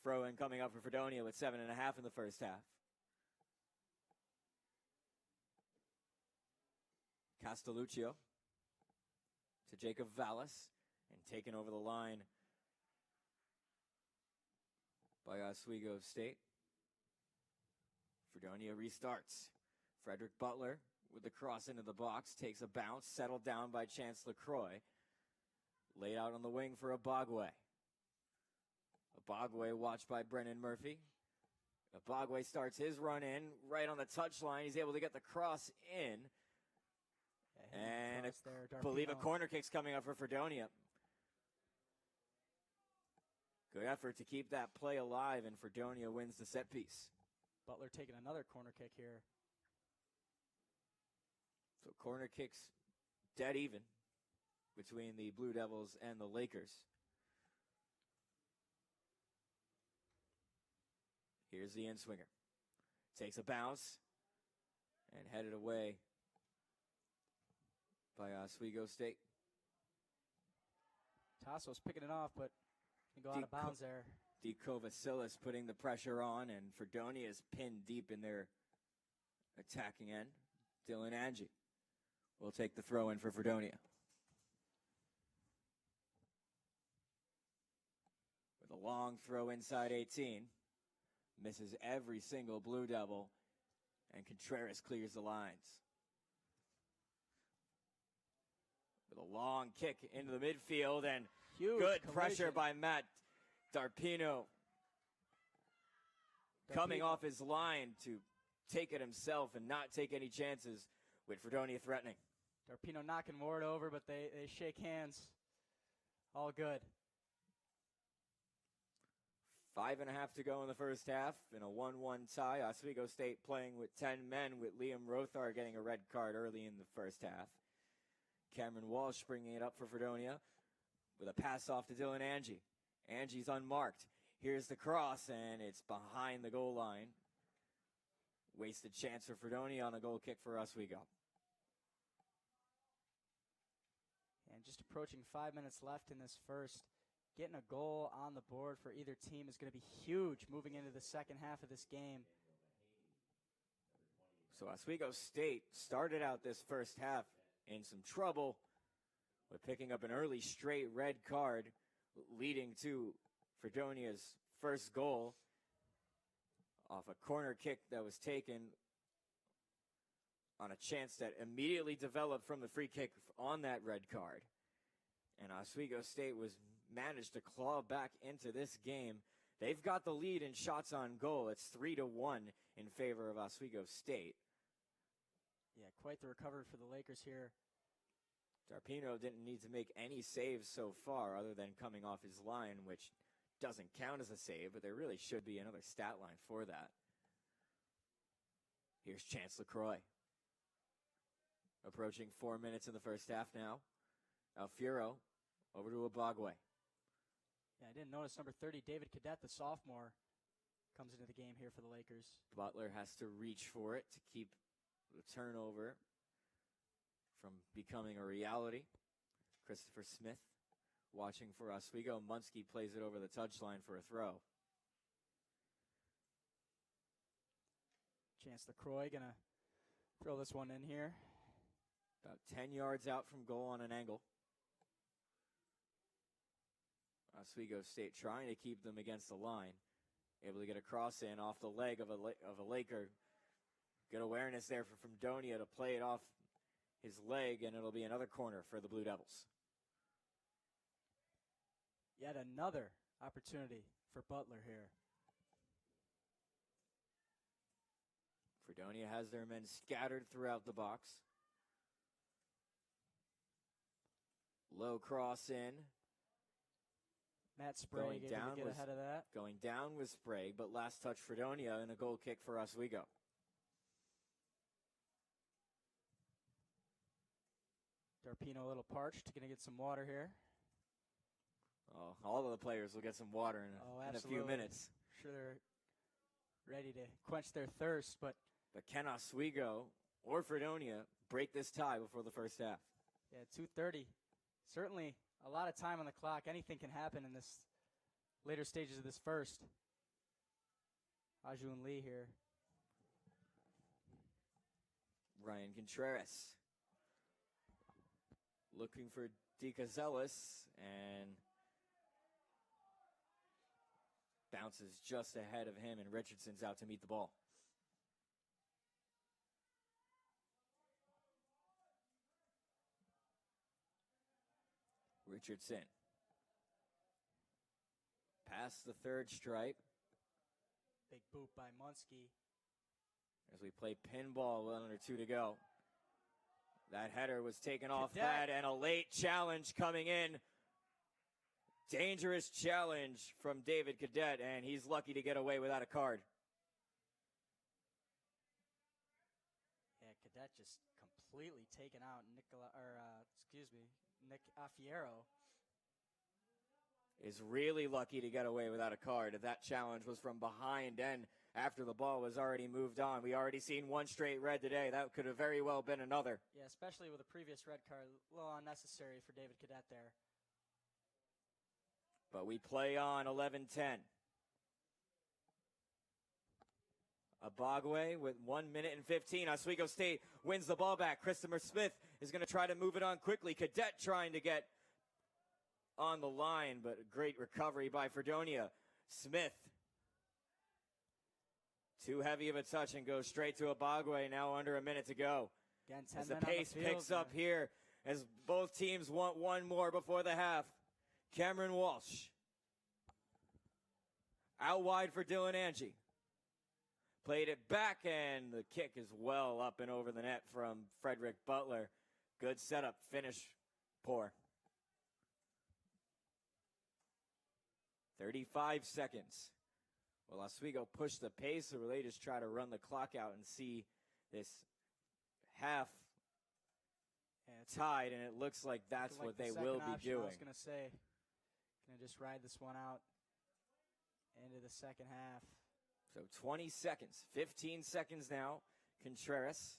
Throw-in coming up for Fredonia with 7.5 in the first half. Castelluccio to Jacob Vallis, and taken over the line by Oswego State. Fredonia restarts. Frederick Butler with the cross into the box, takes a bounce, settled down by Chance LaCroix. Laid out on the wing for Abagwe. Abagwe watched by Brennan Murphy. Abagwe starts his run in right on the touchline. He's able to get the cross in. And I believe a corner kick's coming up for Fredonia. Good effort to keep that play alive, and Fredonia wins the set piece. Butler taking another corner kick here. So corner kicks dead even between the Blue Devils and the Lakers. Here's the in-swinger. Takes a bounce and headed away by Oswego State. Tasso's picking it off, but he go out of bounds there. Diakovasilis putting the pressure on, and Fredonia is pinned deep in their attacking end. Dylan Angie will take the throw in for Fredonia. With a long throw inside 18. Misses every single Blue Devil, and Contreras clears the lines. With a long kick into the midfield, and huge good collision. pressure by Matt Darpino. Coming off his line to take it himself and not take any chances, with Fredonia threatening. Darpino knocking Ward over, but they shake hands. All good. 5.5 to go in the first half in a 1-1 tie. Oswego State playing with 10 men, with Liam Rothar getting a red card early in the first half. Cameron Walsh bringing it up for Fredonia with a pass off to Dylan Angie. Angie's unmarked. Here's the cross, and it's behind the goal line. Wasted chance for Fredonia on a goal kick for Oswego. And just approaching 5 minutes left in this first. Getting a goal on the board for either team is going to be huge moving into the second half of this game. So Oswego State started out this first half in some trouble with picking up an early straight red card, leading to Fredonia's first goal off a corner kick that was taken on a chance that immediately developed from the free kick on that red card. And Oswego State was managed to claw back into this game. They've got the lead in shots on goal. It's 3-1 in favor of Oswego State. Yeah, quite the recovery for the Lakers here. Darpino didn't need to make any saves so far other than coming off his line, which doesn't count as a save, but there really should be another stat line for that. Here's Chance LaCroix. Approaching 4 minutes in the first half now. Alfiero over to Abagwe. Yeah, I didn't notice number 30, David Cadet, the sophomore, comes into the game here for the Lakers. Butler has to reach for it to keep the turnover from becoming a reality. Christopher Smith watching for Oswego. Munski plays it over the touchline for a throw. Chance LaCroix gonna throw this one in here. About 10 yards out from goal on an angle. Oswego State trying to keep them against the line. Able to get a cross in off the leg of a Laker. Good awareness there for Fredonia to play it off his leg, and it'll be another corner for the Blue Devils. Yet another opportunity for Butler here. Fredonia has their men scattered throughout the box. Low cross in. Matt Sprague able to get ahead of that. Going down with Sprague, but last touch Fredonia and a goal kick for Oswego. Darpino a little parched. Going to get some water here. Oh, all of the players will get some water in a few minutes. Sure they're ready to quench their thirst, but can Oswego or Fredonia break this tie before the first half? Yeah, 2:30. Certainly a lot of time on the clock. Anything can happen in this later stages of this first. Ajun Lee here. Ryan Contreras looking for DeCazelis and bounces just ahead of him, and Richardson's out to meet the ball. Richardson. Past the third stripe. Big boot by Munski. As we play pinball with under 2 to go. That header was taken off Cadet. that, and a late challenge coming in. Dangerous challenge from David Cadet, and he's lucky to get away without a card. Yeah, Cadet just completely taken out Nick Alfiero. Is really lucky to get away without a card. If that challenge was from behind and after the ball was already moved on. We already seen one straight red today. That could have very well been another. Yeah, especially with a previous red card. A little unnecessary for David Cadet there. But we play on 11-10. Abagwe with 1 minute and 15. Oswego State wins the ball back. Christopher Smith is going to try to move it on quickly. Cadet trying to get on the line, but a great recovery by Fredonia. Smith, too heavy of a touch and goes straight to Abagwe. Now under a minute to go. Again, as the pace picks up here, as both teams want one more before the half. Cameron Walsh. Out wide for Dylan Angie. Played it back, and the kick is well up and over the net from Frederick Butler. Good setup, finish poor. 35 seconds. Well, Oswego pushed the pace, so they just try to run the clock out and see this half tied, and it looks like that's what they will be doing. I was going to say, going to just ride this one out into the second half. So 20 seconds, 15 seconds now. Contreras.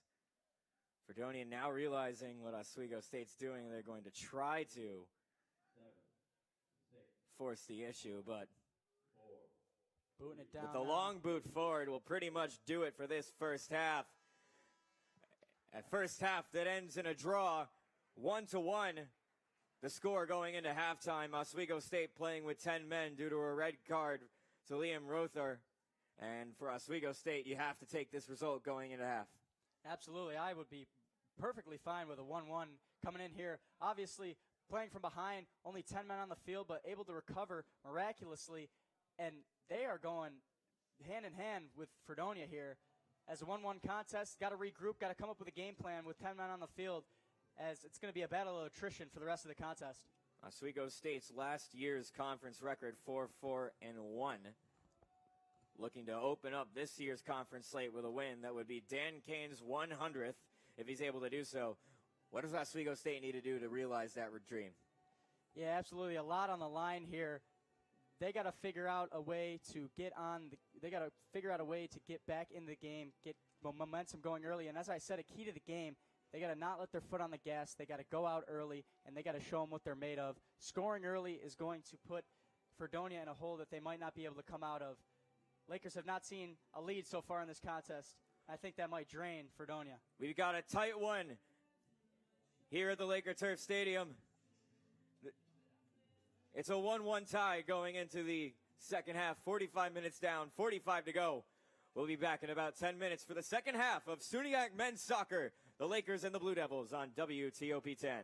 Fredonia now realizing what Oswego State's doing. They're going to try to force the issue, but booting it down. But the long boot forward will pretty much do it for this first half. A first half that ends in a draw, 1-1. The score going into halftime. Oswego State playing with 10 men due to a red card to Liam Rother. And for Oswego State, you have to take this result going into half. Absolutely. I would be perfectly fine with a 1-1 coming in here. Obviously, playing from behind, only 10 men on the field, but able to recover miraculously. And they are going hand in hand with Fredonia here. As a 1-1 contest, got to regroup, got to come up with a game plan with 10 men on the field, as it's going to be a battle of attrition for the rest of the contest. Oswego State's last year's conference record, 4-4-1. Looking to open up this year's conference slate with a win that would be Dan Kane's 100th if he's able to do so. What does Oswego State need to do to realize that dream? Yeah, absolutely. A lot on the line here. They got to figure out a way to get back in the game, get momentum going early. And as I said, a key to the game, they got to not let their foot on the gas. They got to go out early, and they got to show them what they're made of. Scoring early is going to put Fredonia in a hole that they might not be able to come out of. Lakers have not seen a lead so far in this contest. I think that might drain Fredonia. We've got a tight one here at the Laker Turf Stadium. It's a 1-1 tie going into the second half. 45 minutes down, 45 to go. We'll be back in about 10 minutes for the second half of SUNY men's soccer. The Lakers and the Blue Devils on WTOP 10.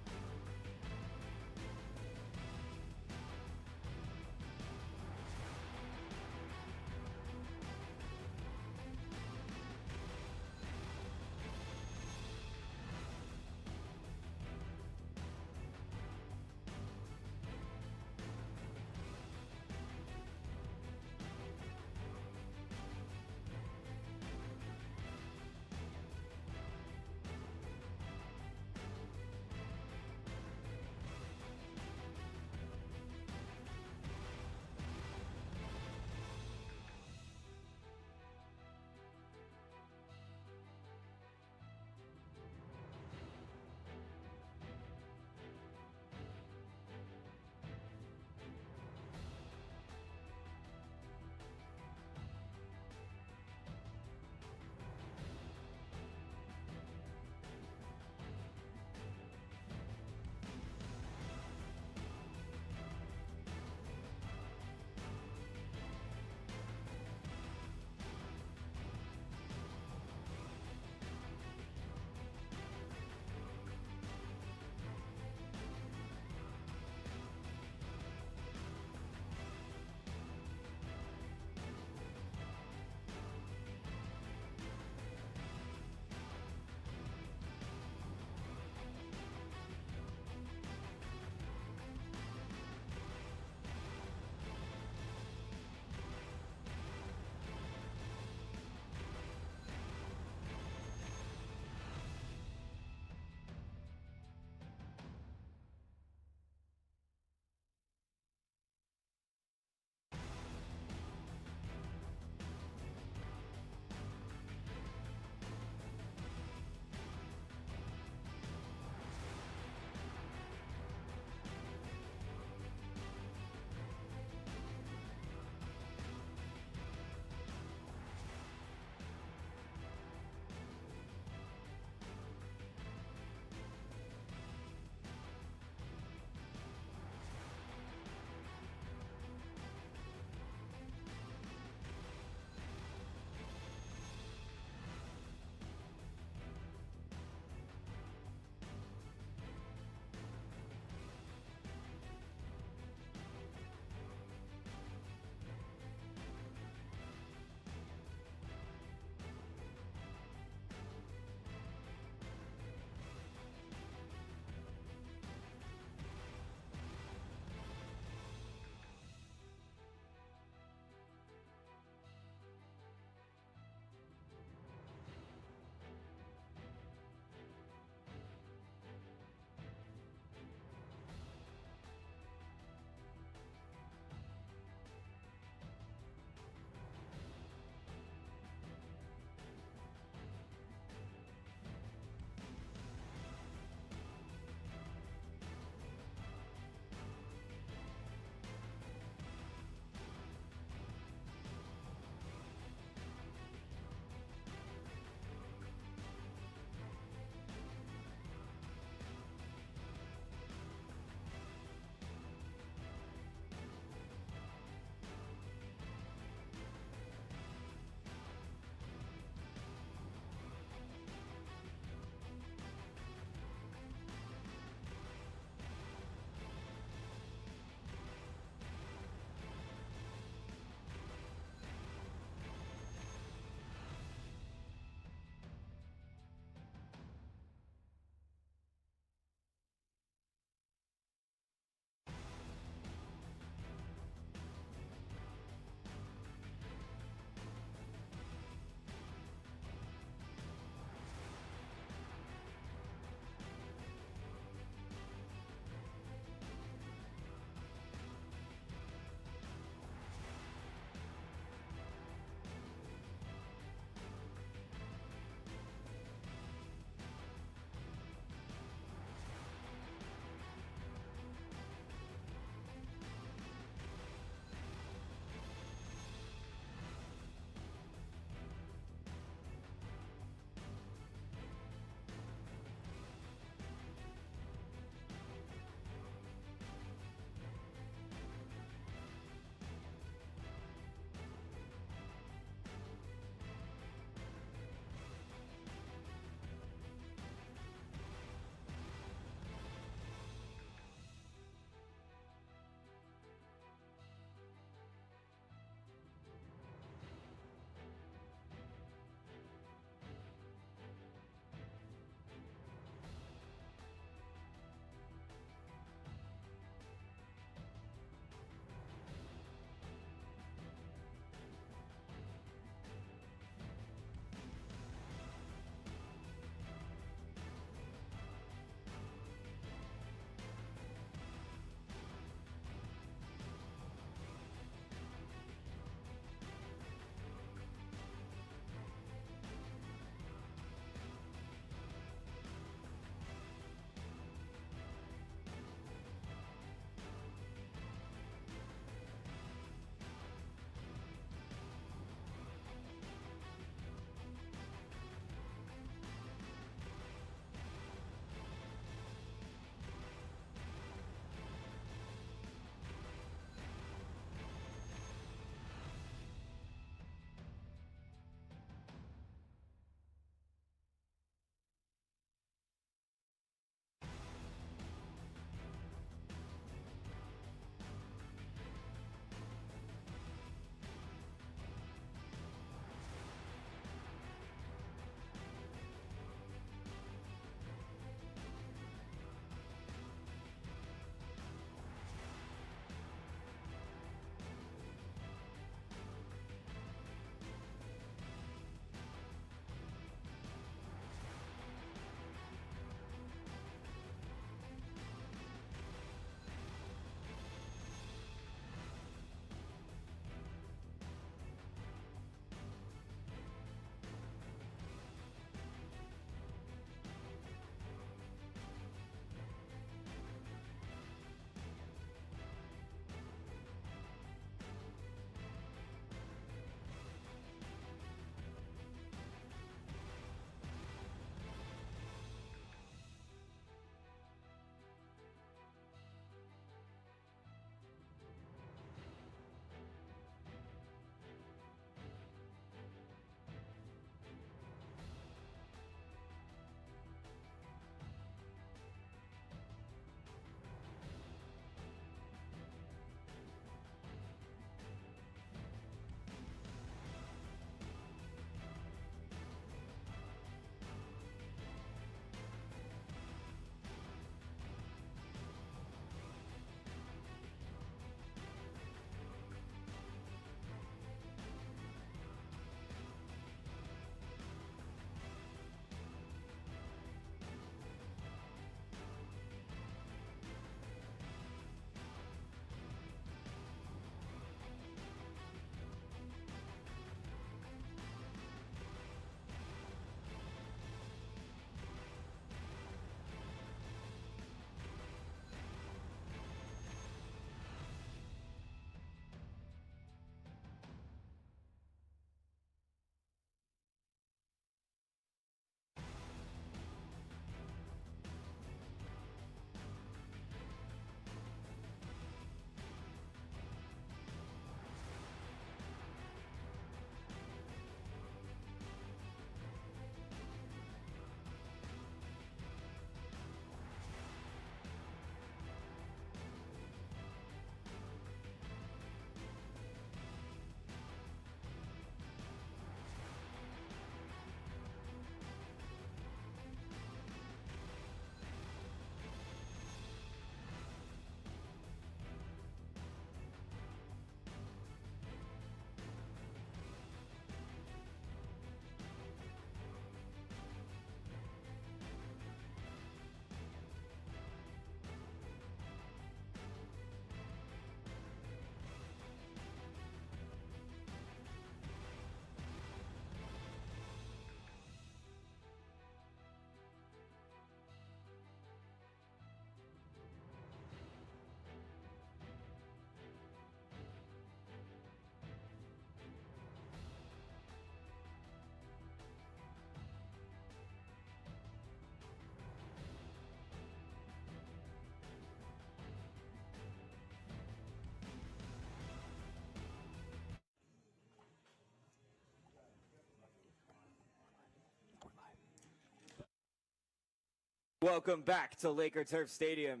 Welcome back to Laker Turf Stadium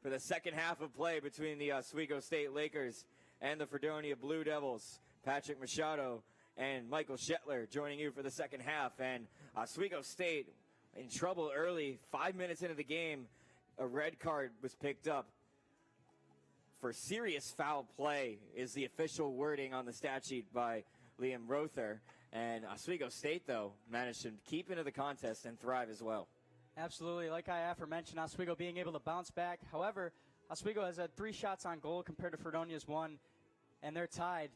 for the second half of play between the Oswego State Lakers and the Fredonia Blue Devils. Patrick Machado and Michael Shetler joining you for the second half. And Oswego State in trouble early. 5 minutes into the game, a red card was picked up for serious foul play is the official wording on the stat sheet by Liam Rother. And Oswego State, though, managed to keep into the contest and thrive as well. Absolutely. Like I aforementioned, Oswego being able to bounce back. However, Oswego has had 3 shots on goal compared to Fredonia's 1, and they're tied.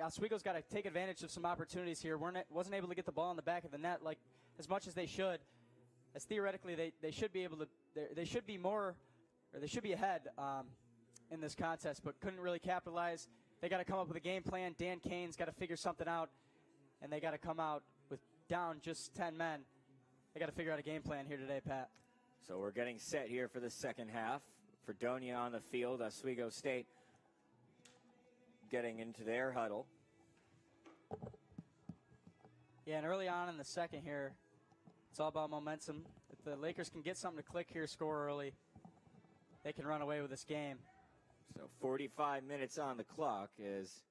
Oswego's got to take advantage of some opportunities here. Wasn't able to get the ball in the back of the net like as much as they should. As theoretically, they should be able to. They should be more, or they should be ahead in this contest, but couldn't really capitalize. They got to come up with a game plan. Dan Kane's got to figure something out, and they got to come out with down just 10 men. They got to figure out a game plan here today, Pat. So we're getting set here for the second half. Fredonia on the field. Oswego State getting into their huddle. Yeah, and early on in the second here, it's all about momentum. If the Lakers can get something to click here, score early, they can run away with this game. So 45 minutes on the clock as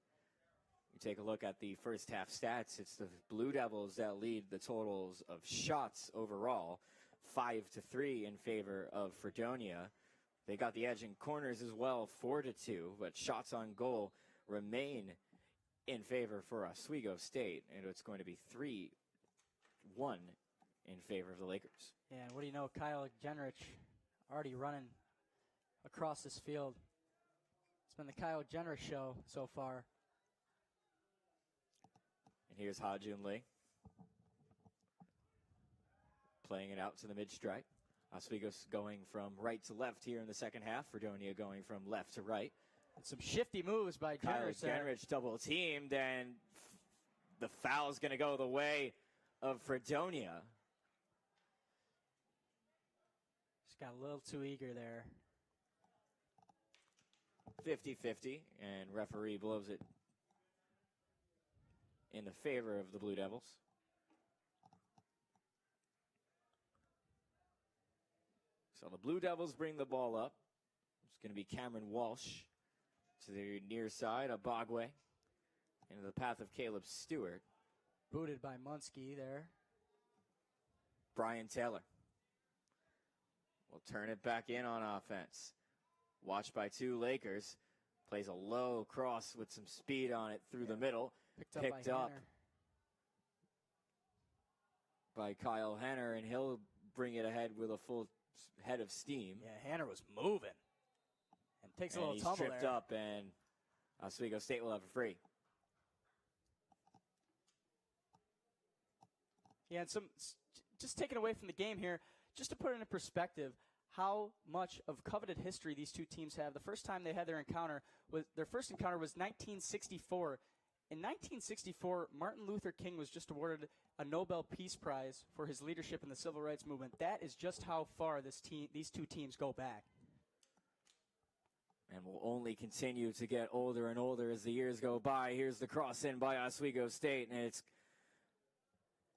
you take a look at the first half stats. It's the Blue Devils that lead the totals of shots overall, 5-3 in favor of Fredonia. They got the edge in corners as well, 4-2, but shots on goal remain in favor for Oswego State, and it's going to be 3-1 in favor of the Lakers. Yeah, and what do you know, Kyle Genrich already running across this field. It's been the Kyle Genrich show so far. And here's Ha-Jun Lee playing it out to the mid-stripe. Oswego's going from right to left here in the second half. Fredonia going from left to right. And some shifty moves by Genrich. Genrich double teamed, and the foul's going to go the way of Fredonia. Just got a little too eager there. 50-50, and referee blows it in the favor of the Blue Devils. So the Blue Devils bring the ball up. It's going to be Cameron Walsh to the near side, Abagwe, into the path of Caleb Stewart. Booted by Munsky there. Brian Taylor will turn it back in on offense. Watched by 2 Lakers. Plays a low cross with some speed on it through the middle. Picked up by Kyle Hanner, and he'll bring it ahead with a full head of steam. Yeah, Hanner was moving. And takes a little he's tumble tripped there. up, and Oswego State will have a free. Yeah, and just taken away from the game here, just to put it into perspective, how much of coveted history these two teams have. The first time they had their first encounter was 1964. In 1964, Martin Luther King was just awarded a Nobel Peace Prize for his leadership in the civil rights movement. That is just how far these two teams go back. And will only continue to get older and older as the years go by. Here's the cross in by Oswego State, and it's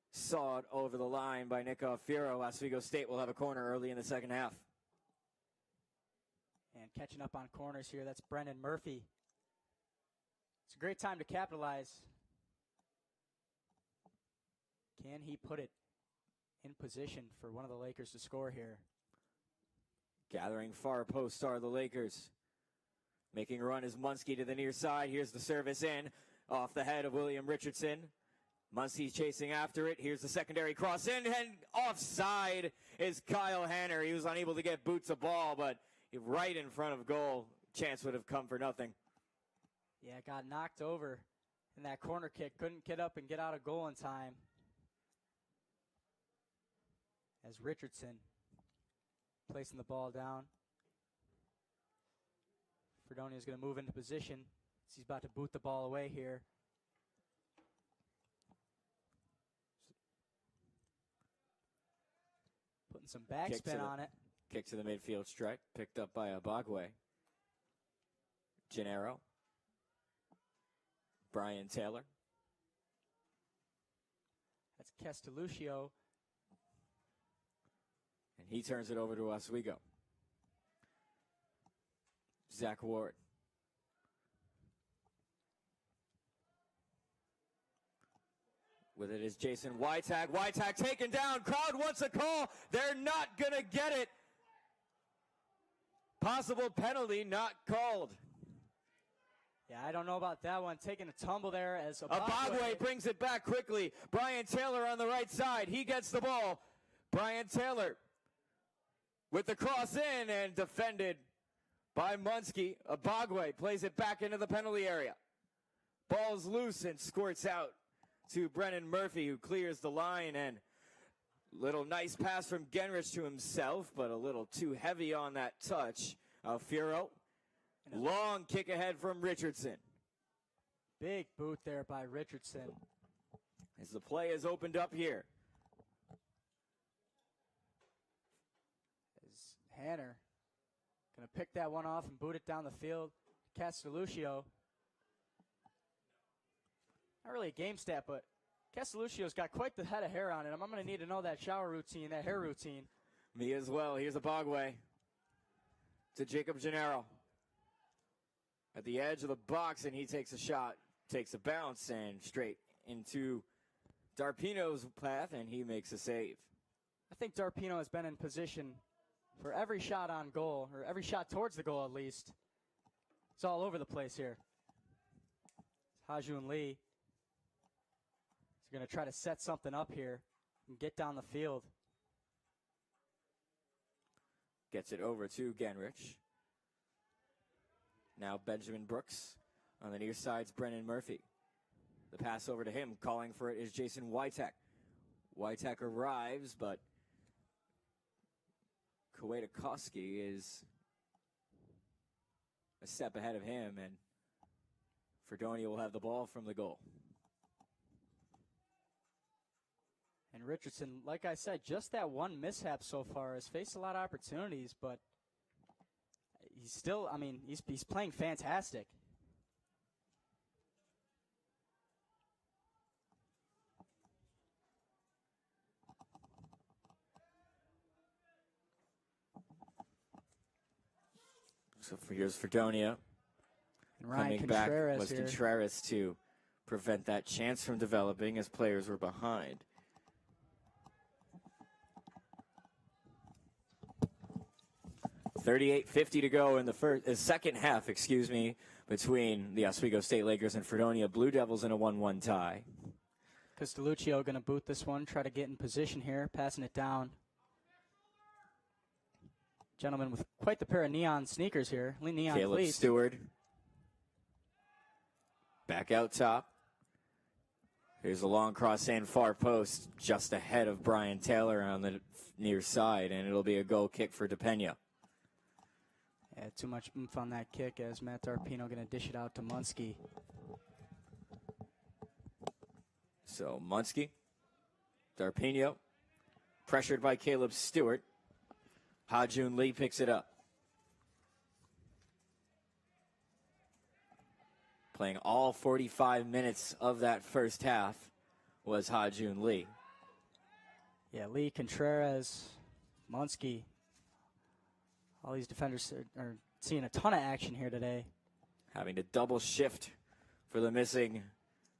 sawed over the line by Nick Firo. Oswego State will have a corner early in the second half. And catching up on corners here, that's Brendan Murphy. It's a great time to capitalize. Can he put it in position for one of the Lakers to score here? Gathering far post are the Lakers. Making a run is Munsky to the near side. Here's the service in off the head of William Richardson. Munsky's chasing after it. Here's the secondary cross in, and offside is Kyle Hanner. He was unable to get boots a ball, but right in front of goal. Chance would have come for nothing. Yeah, got knocked over in that corner kick. Couldn't get up and get out of goal in time. As Richardson placing the ball down. Fredonia is going to move into position. He's about to boot the ball away here. Putting some backspin on it. Kick to the midfield stripe. Picked up by Abagwe. Gennaro. Brian Taylor. That's Castelluccio. And He turns it over to Oswego. Zach Ward. With it is Jason Wytak. Wytak taken down. Crowd wants a call. They're not going to get it. Possible penalty not called. Yeah, I don't know about that one. Taking a tumble there as Abagwe brings it back quickly. Brian Taylor on the right side. He gets the ball. Brian Taylor with the cross in and defended by Munski. Abagwe plays it back into the penalty area. Ball's loose and squirts out to Brennan Murphy, who clears the line, and little nice pass from Genrich to himself, but a little too heavy on that touch. Alfiero, long kick ahead from Richardson. Big boot there by Richardson. As the play is opened up here. As Hanner going to pick that one off and boot it down the field. Castelluccio. Not really a game stat, but Castelluccio's got quite the head of hair on it. I'm going to need to know that shower routine, that hair routine. Me as well. Here's Abagwe to Jacob Gennaro. At the edge of the box, and he takes a shot, takes a bounce, and straight into Darpino's path, and he makes a save. I think Darpino has been in position for every shot on goal, or every shot towards the goal at least. It's all over the place here. Hajun Lee is going to try to set something up here and get down the field. Gets it over to Genrich. Now Benjamin Brooks. On the near side's Brennan Murphy. The pass over to him, calling for it, is Jason Wytak. Wytak arrives, but Kwiatkowski is a step ahead of him, and Fredonia will have the ball from the goal. And Richardson, like I said, just that one mishap so far, has faced a lot of opportunities, but he's still, I mean, he's playing fantastic. So here's Fredonia. And Ryan Coming back Contreras was here. Contreras to prevent that chance from developing as players were behind. .38:50 to go in the second half, between the Oswego State Lakers and Fredonia Blue Devils in a 1-1 tie. Castelluccio going to boot this one, try to get in position here, passing it down. Gentleman with quite the pair of neon sneakers here, neon Caleb cleats. Stewart. Back out top. Here's a long cross and far post just ahead of Brian Taylor on the near side, and it'll be a goal kick for DePena. Yeah, too much oomph on that kick as Matt Darpino going to dish it out to Munski. So Munski, Darpino, pressured by Caleb Stewart. Hajun Lee picks it up. Playing all 45 minutes of that first half was Hajun Lee. Yeah, Lee, Contreras, Munski. All these defenders are seeing a ton of action here today. Having to double shift for the missing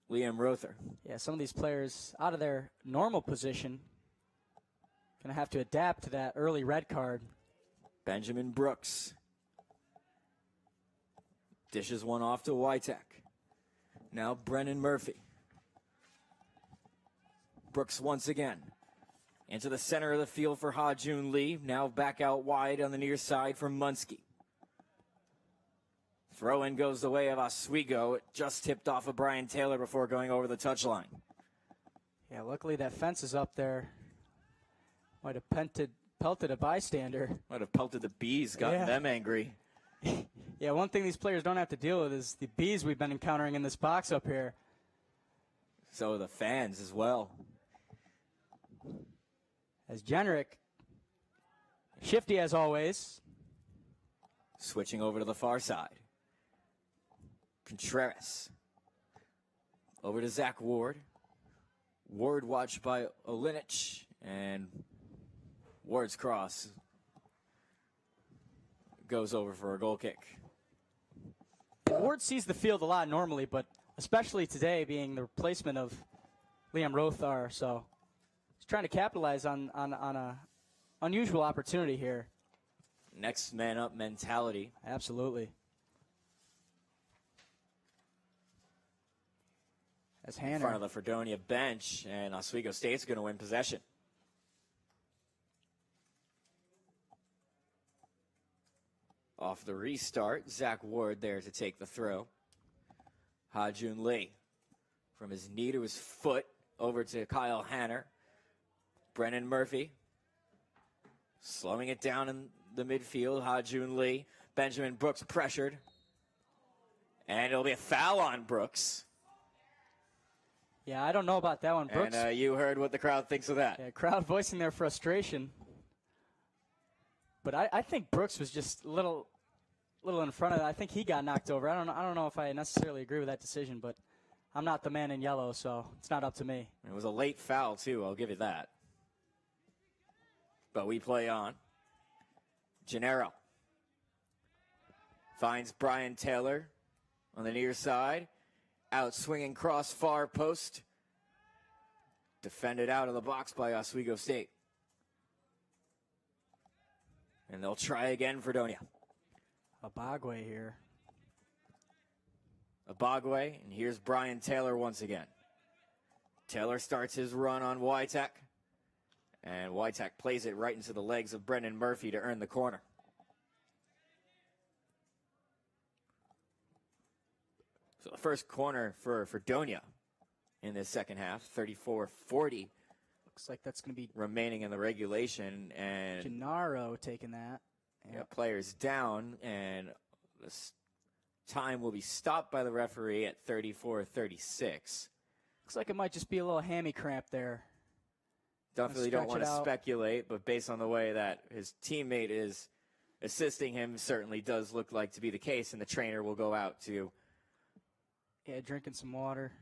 Liam Rother. Yeah, some of these players out of their normal position going to have to adapt to that early red card. Benjamin Brooks dishes one off to Wytak. Now Brennan Murphy. Brooks once again into the center of the field for Hajun Lee. Now back out wide on the near side for Munski. Throw-in goes the way of Oswego. It just tipped off of Brian Taylor before going over the touchline. Yeah, luckily that fence is up there. Might have pelted a bystander. Might have pelted the bees, gotten them angry. Yeah, one thing these players don't have to deal with is the bees we've been encountering in this box up here. So the fans as well. As Genrich, shifty as always. Switching over to the far side. Contreras. Over to Zach Ward. Ward watched by Olinich. And Ward's cross goes over for a goal kick. Ward sees the field a lot normally, but especially today being the replacement of Liam Rothar. So he's trying to capitalize on a unusual opportunity here. Next man up mentality. Absolutely. As Hanner in front of the Fredonia bench, and Oswego State's going to win possession. Off the restart, Zach Ward there to take the throw. Ha-Jun Lee from his knee to his foot over to Kyle Hanner. Brennan Murphy slowing it down in the midfield. Ha-Jun Lee. Benjamin Brooks pressured. And it'll be a foul on Brooks. Yeah, I don't know about that one. Brooks. And you heard what the crowd thinks of that. Yeah, crowd voicing their frustration. But I think Brooks was just a little in front of it. I think he got knocked over. I don't know if I necessarily agree with that decision, but I'm not the man in yellow, so it's not up to me. It was a late foul, too. I'll give you that. But we play on. Gennaro finds Brian Taylor on the near side. Out swinging cross far post. Defended out of the box by Oswego State. And they'll try again for Fredonia. Abagwe here. Abagwe, and here's Brian Taylor once again. Taylor starts his run on Witek. And Witek plays it right into the legs of Brendan Murphy to earn the corner. So the first corner for Fredonia in this second half, 34-40. Looks like that's going to be remaining in the regulation, and Gennaro taking that. Yep. Players down, and this time will be stopped by the referee at 34-36. Looks like it might just be a little hammy cramp there. Definitely don't want to speculate, but based on the way that his teammate is assisting him, certainly does look like to be the case, and the trainer will go out to drinking some water.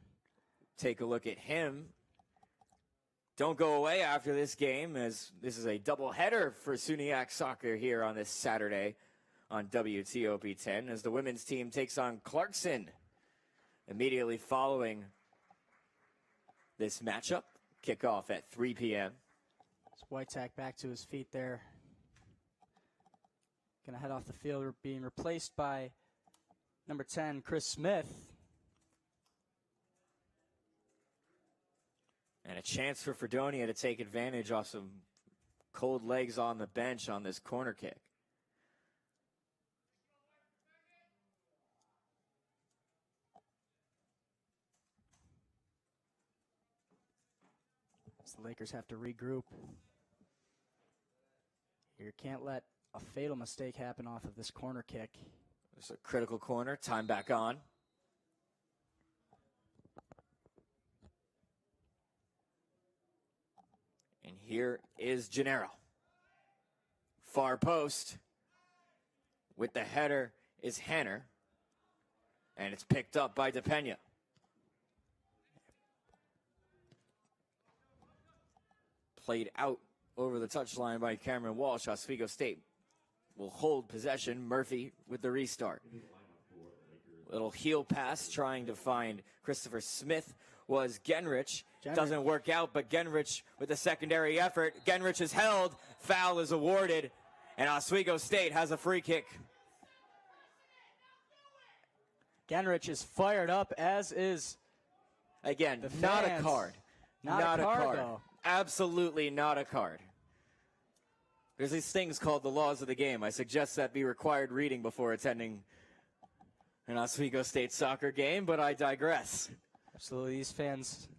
Take a look at him. Don't go away after this game, as this is a doubleheader for SUNY soccer here on this Saturday on WTOP 10, as the women's team takes on Clarkson immediately following this matchup. Kickoff at 3 p.m. Witek back to his feet there. Going to head off the field, being replaced by number 10, Chris Smith. And a chance for Fredonia to take advantage off some cold legs on the bench on this corner kick. So the Lakers have to regroup. You can't let a fatal mistake happen off of this corner kick. It's a critical corner. Time back on. And here is Gennaro. Far post. With the header is Hanner. And it's picked up by DePena. Played out over the touchline by Cameron Walsh. Oswego State will hold possession. Murphy with the restart. Little heel pass trying to find Christopher Smith was Genrich. Doesn't work out, but Genrich with a secondary effort. Genrich is held. Foul is awarded, and Oswego State has a free kick. Genrich is fired up, as is again, not a card. Not a card, though. Absolutely not a card. There's these things called the laws of the game. I suggest that be required reading before attending an Oswego State soccer game, but I digress. Absolutely. These fans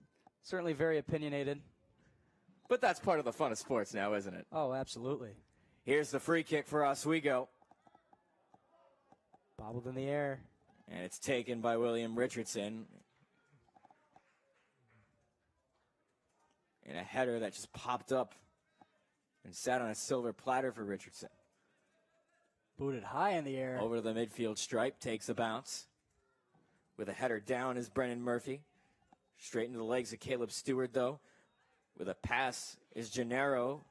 certainly very opinionated. But that's part of the fun of sports now, isn't it? Oh, absolutely. Here's the free kick for Oswego. Bobbled in the air. And it's taken by William Richardson. And a header that just popped up and sat on a silver platter for Richardson. Booted high in the air. Over to the midfield stripe, takes a bounce. With a header down is Brennan Murphy. Straight into the legs of Caleb Stewart, though. With a pass is Gennaro.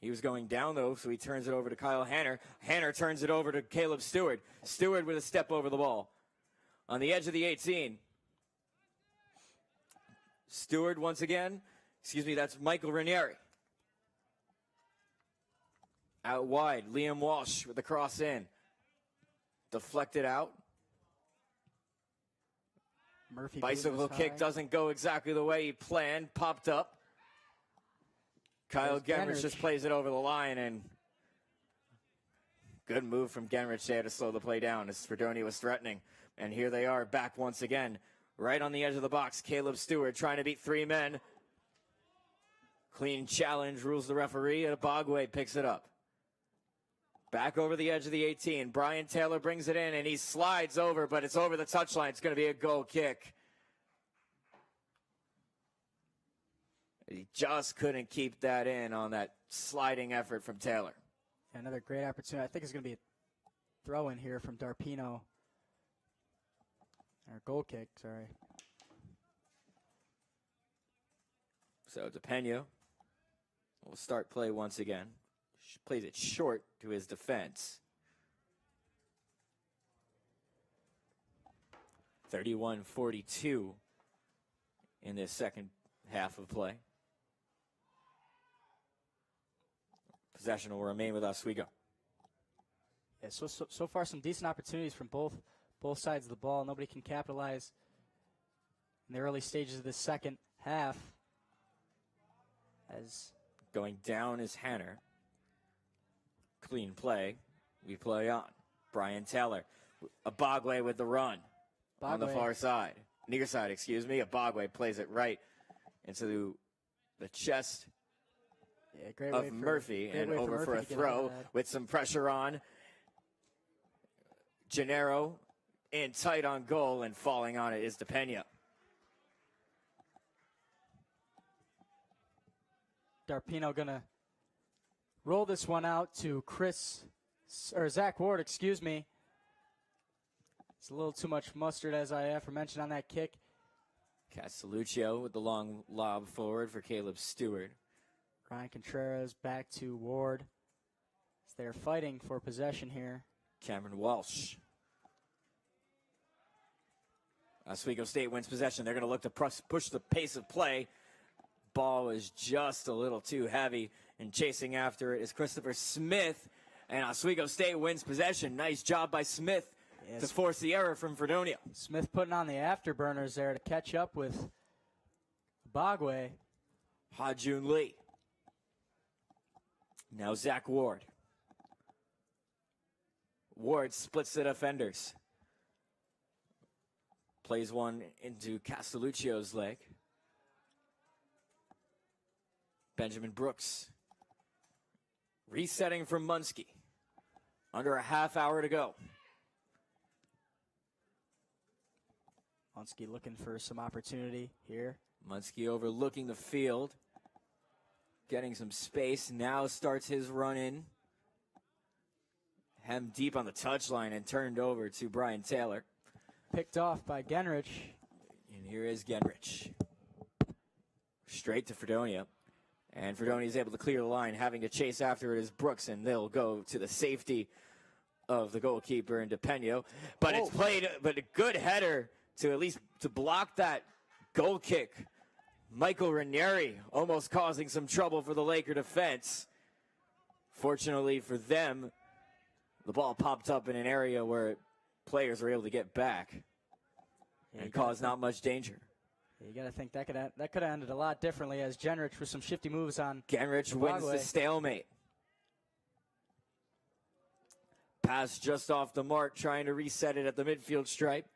He was going down, though, so he turns it over to Kyle Hanner. Hanner turns it over to Caleb Stewart. Stewart with a step over the ball. On the edge of the 18. Stewart once again. That's Michael Ranieri. Out wide, Liam Walsh with the cross in. Deflected out. Murphy Bicycle kick doesn't go exactly the way he planned. Popped up. Kyle Genrich just plays it over the line, and good move from Genrich there to slow the play down as Fredonia was threatening. And here they are back once again, right on the edge of the box. Caleb Stewart trying to beat 3 men. Clean challenge, rules the referee, and Abagwe picks it up. Back over the edge of the 18. Brian Taylor brings it in, and he slides over, but it's over the touchline. It's going to be a goal kick. He just couldn't keep that in on that sliding effort from Taylor. Another great opportunity. I think it's going to be a throw in here from Darpino. Or goal kick, sorry. So DePena will start play once again. Plays it short to his defense. 31-42 in this second half of play. Possession will remain with Oswego. Yeah, so far some decent opportunities from both sides of the ball. Nobody can capitalize in the early stages of the second half. As going down is Hanner. Clean play. We play on. Brian Taylor. Abagwe with the run on the far side. Near side, Abagwe plays it right into the chest of Murphy and over for a throw with some pressure on. Gennaro in tight on goal, and falling on it is DePena. Darpino gonna roll this one out to Zach Ward, It's a little too much mustard, as I aforementioned, on that kick. Castelluccio with the long lob forward for Caleb Stewart. Ryan Contreras back to Ward as they're fighting for possession here. Cameron Walsh. Oswego State wins possession. They're going to look to push the pace of play. Ball is just a little too heavy, and chasing after it is Christopher Smith, and Oswego State wins possession. Nice job by Smith to force the error from Fredonia. Smith putting on the afterburners there to catch up with Bagwe. Ha-Jun Lee. Now Zach Ward. Ward splits the defenders. Plays one into Castelluccio's leg. Benjamin Brooks. Resetting from Munski. Under a half hour to go. Munski looking for some opportunity here. Munski overlooking the field. Getting some space. Now starts his run in. Hemmed deep on the touchline and turned over to Brian Taylor. Picked off by Genrich. And here is Genrich. Straight to Fredonia. And Fredonia is able to clear the line. Having to chase after it is Brooks, and they'll go to the safety of the goalkeeper in DePena. But it's played, but a good header to at least to block that goal kick. Michael Ranieri almost causing some trouble for the Laker defense. Fortunately for them, the ball popped up in an area where players were able to get back and cause not much danger. You got to think that could have ended a lot differently, as Genrich with some shifty moves on. Genrich wins the stalemate. Pass just off the mark, trying to reset it at the midfield stripe.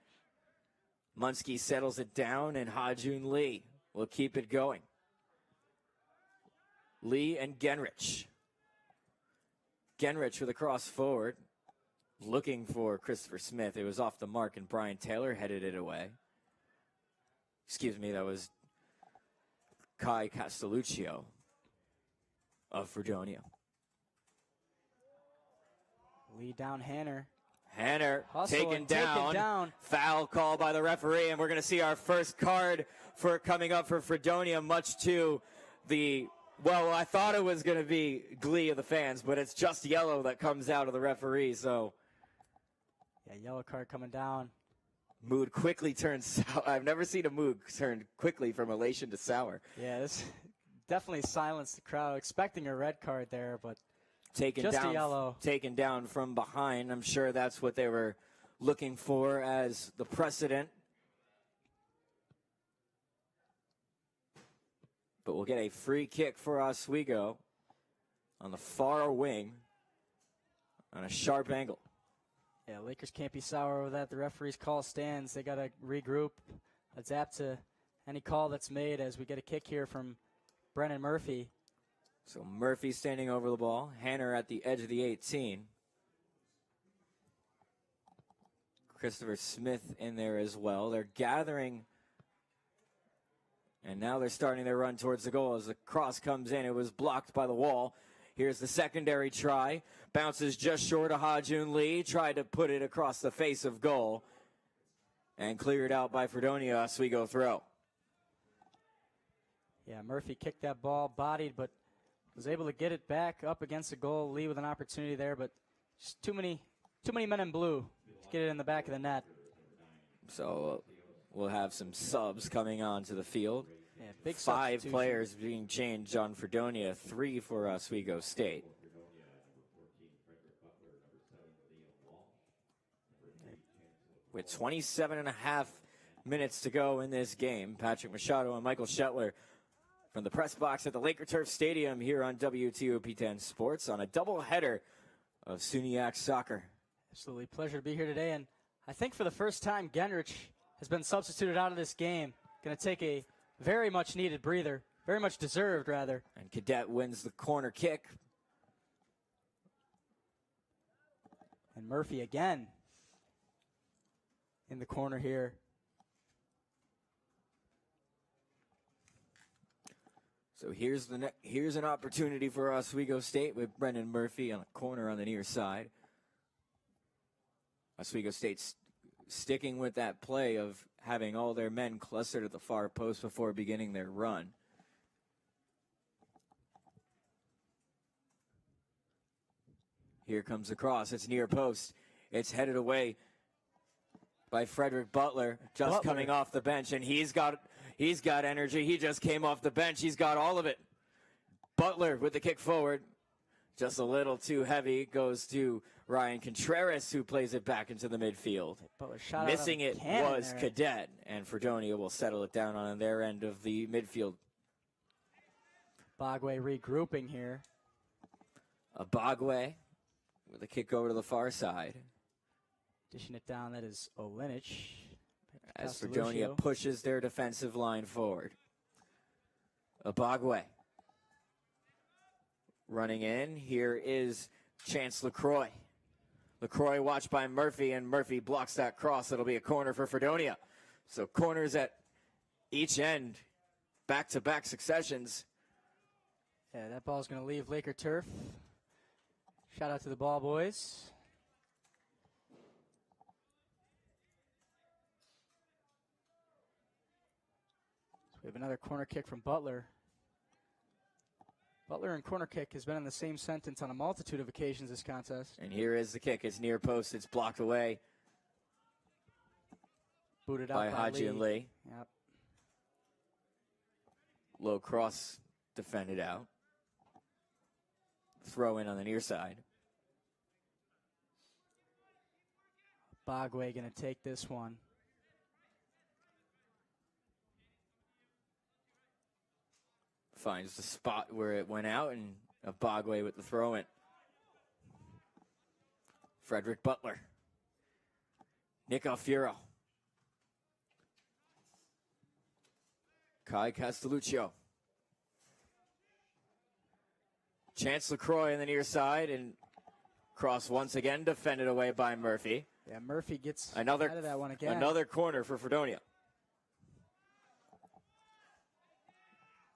Munski settles it down, and Ha-Jun Lee will keep it going. Lee and Genrich. Genrich with a cross forward, looking for Christopher Smith. It was off the mark, and Brian Taylor headed it away. That was Kai Castelluccio of Fredonia. Lee down Hanner. Hanner taken down. Foul call by the referee, and we're going to see our first card coming up for Fredonia, much to the Well, I thought it was going to be glee of the fans, but it's just yellow that comes out of the referee, so. Yeah, yellow card coming down. Mood quickly turns sour. I've never seen a mood turn quickly from elation to sour. Yeah, this definitely silenced the crowd, expecting a red card there, but Taken just down, a yellow. Taken down from behind. I'm sure that's what they were looking for as the precedent. But we'll get a free kick for Oswego on the far wing on a sharp angle. Yeah, Lakers can't be sour with that. The referee's call stands. They got to regroup, adapt to any call that's made as we get a kick here from Brennan Murphy. So Murphy standing over the ball. Hanner at the edge of the 18. Christopher Smith in there as well. They're gathering. And now they're starting their run towards the goal as the cross comes in. It was blocked by the wall. Here's the secondary try. Bounces just short of Ha-Jun Lee. Tried to put it across the face of goal. And cleared out by Fredonia. Oswego throw. Yeah, Murphy kicked that ball, bodied, but was able to get it back up against the goal. Lee with an opportunity there, but just too many men in blue to get it in the back of the net. So we'll have some subs coming onto the field. Yeah, big 5 players being changed on Fredonia, 3 for Oswego State. With 27 and a half minutes to go in this game, Patrick Machado and Michael Shetler from the press box at the Laker Turf Stadium here on WTOP 10 Sports on a doubleheader of SUNY soccer. Absolutely, pleasure to be here today, and I think for the first time, Genrich has been substituted out of this game. Going to take a very much needed breather, very much deserved, rather. And Cadet wins the corner kick. And Murphy again in the corner here. So here's an opportunity for Oswego State with Brendan Murphy on a corner on the near side. Oswego State's sticking with that play of having all their men clustered at the far post before beginning their run. Here comes the cross. It's near post. It's headed away by Frederick Butler, just coming off the bench, and he's got energy. He just came off the bench. He's got all of it. Butler with the kick forward. Just a little too heavy. Goes to Ryan Contreras, who plays it back into the midfield. Missing it was Cadet, and Fredonia will settle it down on their end of the midfield. Bagwe regrouping here. Bagwe with a kick over to the far side. Dishing it down, that is Olenich. As Fredonia pushes their defensive line forward. Bagwe running in. Here is Chance LaCroix. LaCroix watched by Murphy, and Murphy blocks that cross. It'll be a corner for Fredonia. So corners at each end, back-to-back successions. Yeah, that ball's going to leave Laker turf. Shout out to the ball boys. So we have another corner kick from Butler. Butler and corner kick has been in the same sentence on a multitude of occasions this contest. And here is the kick. It's near post. It's blocked away. Booted out by Ha-Jun Lee. Yep. Low cross defended out. Throw in on the near side. Bagwe going to take this one. Finds the spot where it went out, and Bagwe with the throw in. Frederick Butler. Nick Alfiero. Kai Castelluccio. Chance LaCroix in the near side, and cross once again defended away by Murphy. Yeah, Murphy gets out of that one again. Another corner for Fredonia.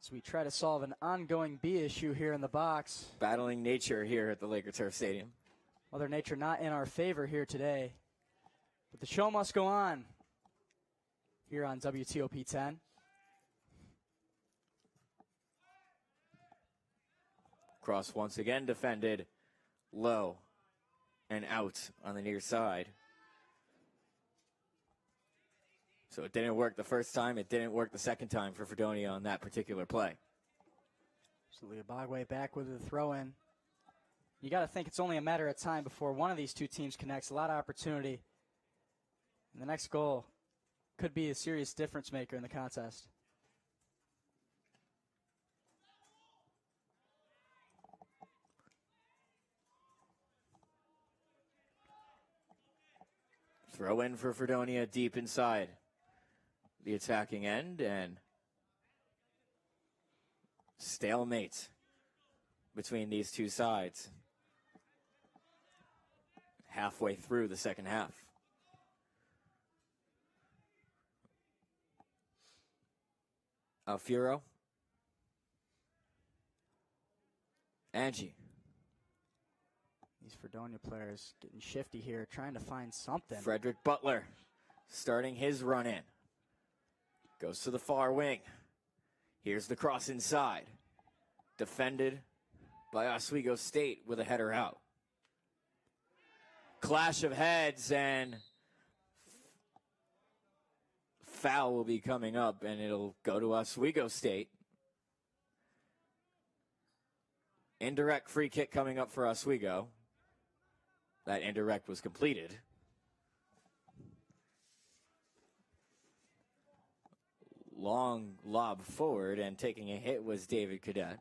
So we try to solve an ongoing B issue here in the box. Battling nature here at the Laker Turf Stadium. Mother Nature not in our favor here today. But the show must go on here on WTOP 10. Cross once again defended low and out on the near side. So it didn't work the first time. It didn't work the second time for Fredonia on that particular play. So Liabagwe back with the throw in. You got to think it's only a matter of time before one of these two teams connects. A lot of opportunity. And the next goal could be a serious difference maker in the contest. Throw in for Fredonia deep inside the attacking end, and stalemate between these two sides halfway through the second half. Alfuro. Angie. These Fredonia players getting shifty here, trying to find something. Frederick Butler starting his run in. Goes to the far wing. Here's the cross inside. Defended by Oswego State with a header out. Clash of heads, and foul will be coming up, and it'll go to Oswego State. Indirect free kick coming up for Oswego. That indirect was completed. Long lob forward, and taking a hit was David Cadet.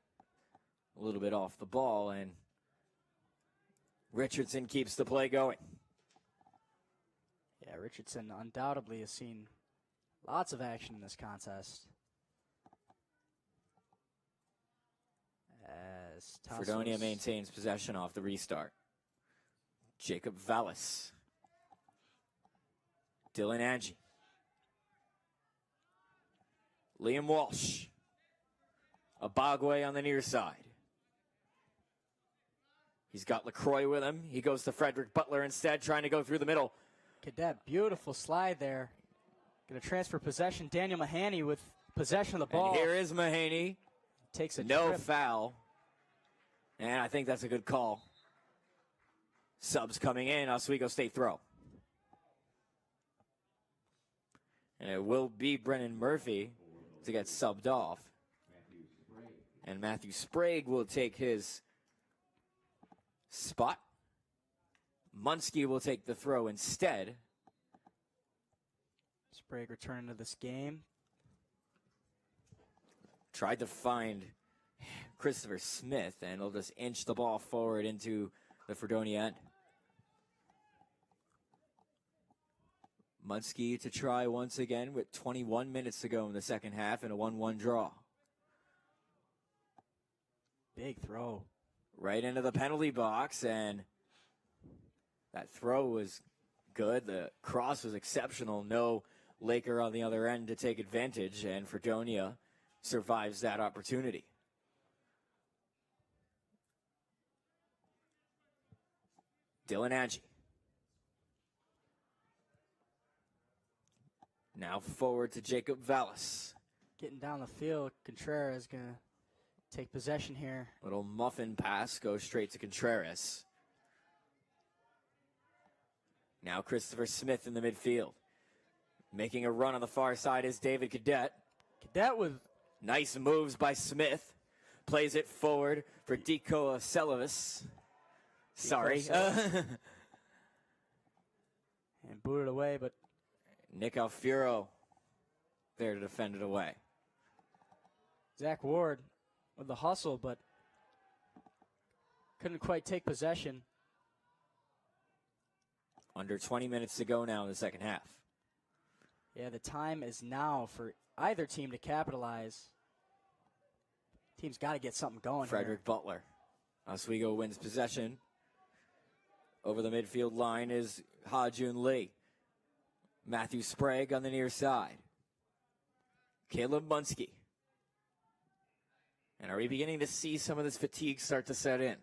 A little bit off the ball, and Richardson keeps the play going. Yeah, Richardson undoubtedly has seen lots of action in this contest. As Fredonia maintains possession off the restart. Jacob Vallis. Dylan Angie. Liam Walsh. Abagwe on the near side. He's got LaCroix with him. He goes to Frederick Butler instead, trying to go through the middle. Cadet, beautiful slide there. Going to transfer possession. Daniel Mahaney with possession of the ball. And here is Mahaney. Takes a no trip. foul. And I think that's a good call. Subs coming in, Oswego State throw. And it will be Brennan Murphy to get subbed off. And Matthew Sprague will take his spot. Munsky will take the throw instead. Sprague returning to this game. Tried to find Christopher Smith, and he'll just inch the ball forward into the Fredonia end. Munsky to try once again with 21 minutes to go in the second half and a 1-1 draw. Big throw. Right into the penalty box, and that throw was good. The cross was exceptional. No Laker on the other end to take advantage, and Fredonia survives that opportunity. Dylan Angie. Now forward to Jacob Vallis. Getting down the field, Contreras is going to take possession here. Little muffin pass goes straight to Contreras. Now Christopher Smith in the midfield. Making a run on the far side is David Cadet. Cadet with nice moves by Smith. Plays it forward for Deco Celavis. Sorry. And booted away, but Nick Alfuro there to defend it away. Zach Ward with the hustle, but couldn't quite take possession. Under 20 minutes to go now in the second half. Yeah, the time is now for either team to capitalize. Team's got to get something going Frederick here. Butler. Oswego wins possession. Over the midfield line is Ha-Jun Lee. Matthew Sprague on the near side. Caleb Munsky. And are we beginning to see some of this fatigue start to set in?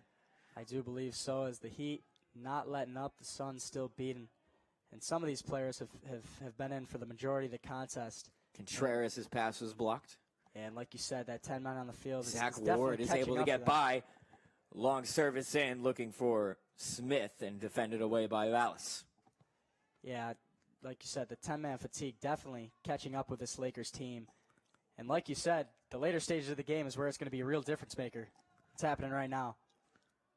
I do believe so, as the heat not letting up, the sun still beating. And some of these players have been in for the majority of the contest. Contreras' pass was blocked. And like you said, that 10 man on the field Zach is definitely Ward is catching able to up get them. by. Long service in, looking for Smith, and defended away by Vallis. Yeah, like you said, the 10-man fatigue definitely catching up with this Lakers team. And like you said, the later stages of the game is where it's going to be a real difference maker. It's happening right now.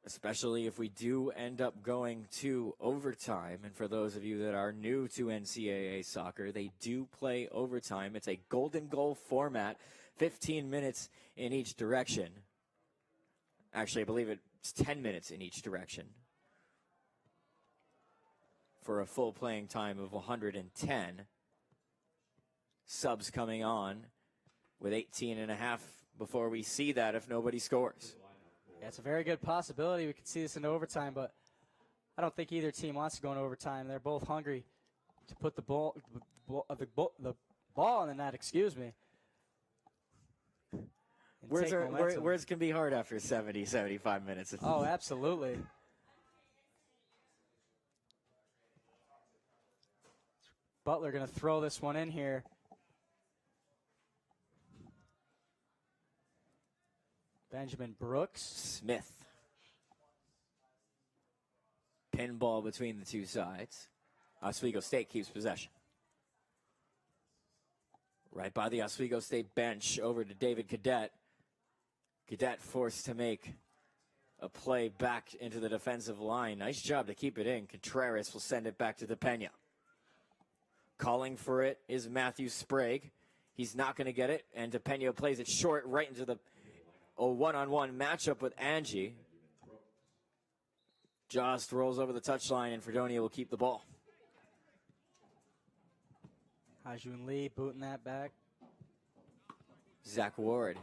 Especially if we do end up going to overtime. And for those of you that are new to NCAA soccer, they do play overtime. It's a golden goal format, 15 minutes in each direction. Actually, I believe it's 10 minutes in each direction for a full playing time of 110. Subs coming on with 18 and a half before we see that if nobody scores. Yeah, it's a very good possibility we could see this into overtime, but I don't think either team wants to go into overtime. They're both hungry to put the ball in the net, excuse me. Words can be hard after 70, 75 minutes. Oh, absolutely. Butler going to throw this one in here. Benjamin Brooks. Smith. Pinball between the two sides. Oswego State keeps possession. Right by the Oswego State bench, over to David Cadet. Cadet forced to make a play back into the defensive line. Nice job to keep it in. Contreras will send it back to DePena. Calling for it is Matthew Sprague. He's not going to get it, and DePena plays it short right into the one-on-one matchup with Angie. Jost rolls over the touchline, and Fredonia will keep the ball. Hajun Lee booting that back. Zach Ward.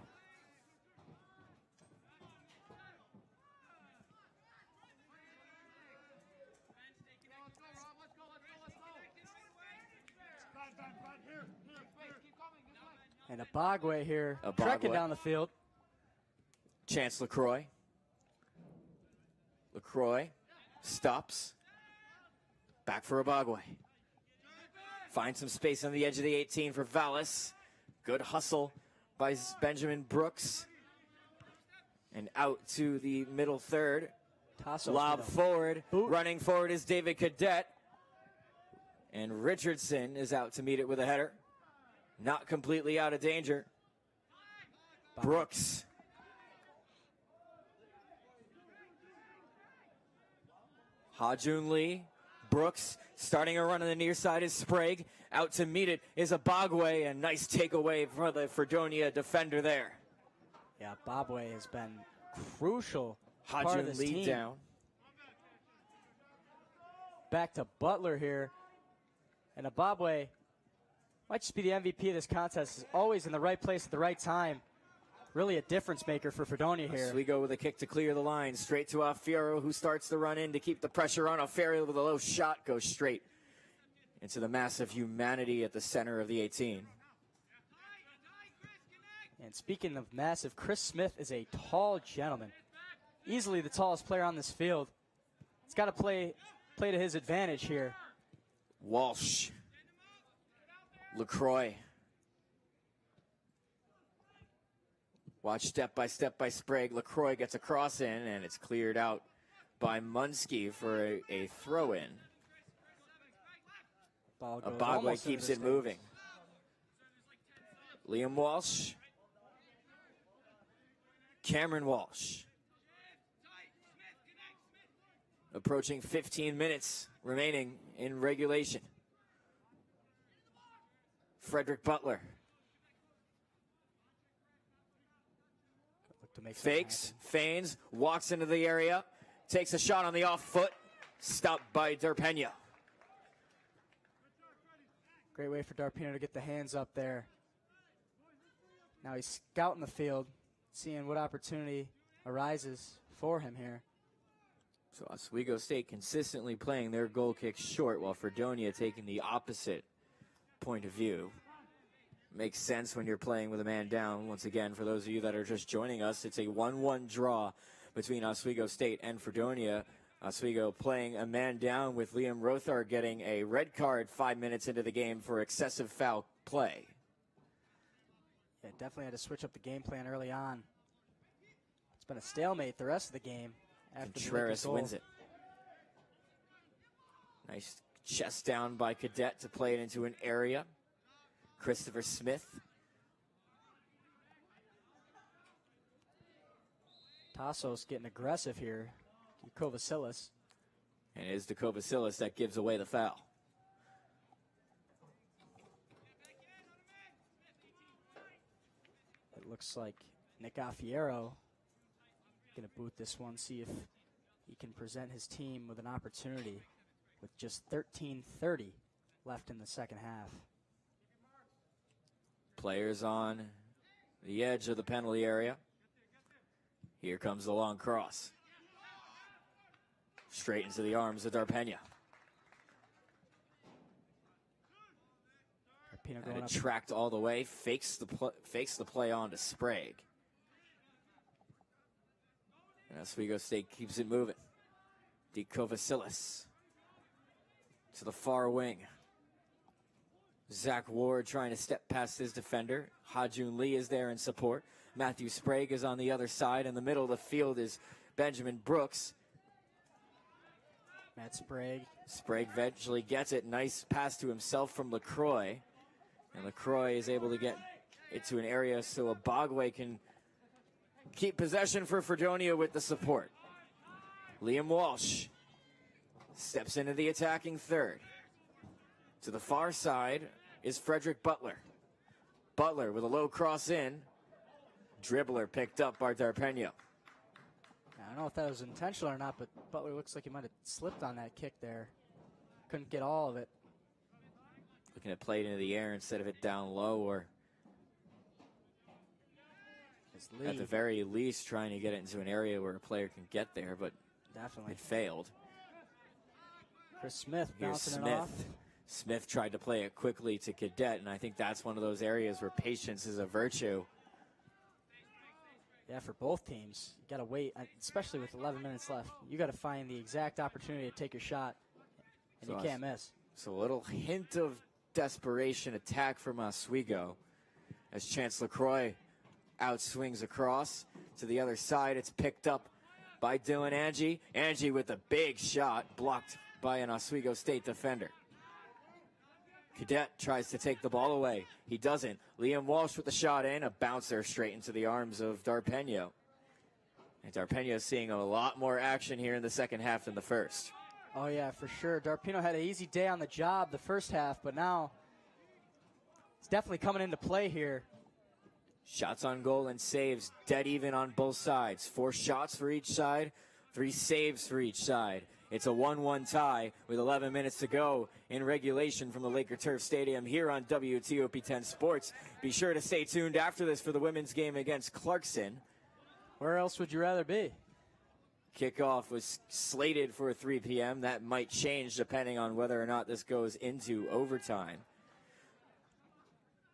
And Abagwe here, trekking down the field. Chance LaCroix. LaCroix stops. Back for Abagwe. Finds some space on the edge of the 18 for Vallis. Good hustle by Benjamin Brooks. And out to the middle third. Lob forward. Boot. Running forward is David Cadet. And Richardson is out to meet it with a header. Not completely out of danger. Brooks. Hajun Lee. Brooks starting a run on the near side is Sprague. Out to meet it is Abagwe. A nice takeaway for the Fredonia defender there. Yeah, Abagwe has been crucial. Part of this Hajun Lee team. down. Back to Butler here. And Abagwe might just be the MVP of this contest. Is always in the right place at the right time. Really a difference maker for Fredonia here. Oswego with a kick to clear the line. Straight to Alfiero, who starts the run in to keep the pressure on. Alfiero with a low shot goes straight into the massive humanity at the center of the 18. And speaking of massive, Chris Smith is a tall gentleman. Easily the tallest player on this field. He's got to play to his advantage here. Walsh. LaCroix. Watch step by Sprague. LaCroix gets a cross in, and it's cleared out by Munsky for a throw-in. Abagwe keeps it moving. Liam Walsh. Cameron Walsh. Approaching 15 minutes remaining in regulation. Frederick Butler. Fakes, feigns, walks into the area, takes a shot on the off foot, stopped by Darpena. Great way for Darpena to get the hands up there. Now he's scouting the field, seeing what opportunity arises for him here. So Oswego State consistently playing their goal kicks short, while Fredonia taking the opposite point of view. Makes sense when you're playing with a man down. Once again, for those of you that are just joining us, it's a 1-1 draw between Oswego State and Fredonia. Oswego playing a man down, with Liam Rothar getting a red card 5 minutes into the game for excessive foul play. Yeah, definitely had to switch up the game plan early on. It's been a stalemate the rest of the game. Contreras wins it. Nice chest down by Cadet to play it into an area. Christopher Smith. Tassos getting aggressive here. Kovasilis. And it is the Kovasilis that gives away the foul. It looks like Nick Affiero going to boot this one, see if he can present his team with an opportunity with just 13:30 left in the second half. Players on the edge of the penalty area. Here comes the long cross. Straight into the arms of Darpena. And it tracked all the way, fakes the play on to Sprague. And Oswego State keeps it moving. Kovasilis to the far wing. Zach Ward trying to step past his defender. Ha-Jun Lee is there in support. Matthew Sprague is on the other side. In the middle of the field is Benjamin Brooks. Matt Sprague. Sprague eventually gets it. Nice pass to himself from LaCroix. And LaCroix is able to get it to an area so Abagwe can keep possession for Fredonia with the support. Liam Walsh steps into the attacking third. To the far side is Frederick Butler. Butler with a low cross in. Dribbler picked up by Darpena. I don't know if that was intentional or not, but Butler looks like he might have slipped on that kick there. Couldn't get all of it. Looking to play it into the air instead of it down low, or at the very least trying to get it into an area where a player can get there, but definitely it failed. Chris Smith bouncing Smith. it off. Smith tried to play it quickly to Cadet, and I think that's one of those areas where patience is a virtue. Yeah, for both teams. You got to wait, especially with 11 minutes left. You got to find the exact opportunity to take your shot, and you can't miss. So a little hint of desperation attack from Oswego as Chance LaCroix outswings across to the other side. It's picked up by Dylan Angie. Angie with a big shot blocked by an Oswego State defender. Cadet tries to take the ball away. He doesn't. Liam Walsh with the shot in, a bouncer straight into the arms of Darpena. And Darpena seeing a lot more action here in the second half than the first. Oh, yeah, for sure. Darpena had an easy day on the job the first half, but now it's definitely coming into play here. Shots on goal and saves dead even on both sides. 4 shots for each side, 3 saves for each side. It's a 1-1 tie with 11 minutes to go in regulation from the Laker Turf Stadium here on WTOP 10 Sports. Be sure to stay tuned after this for the women's game against Clarkson. Where else would you rather be? Kickoff was slated for 3 p.m. That might change depending on whether or not this goes into overtime.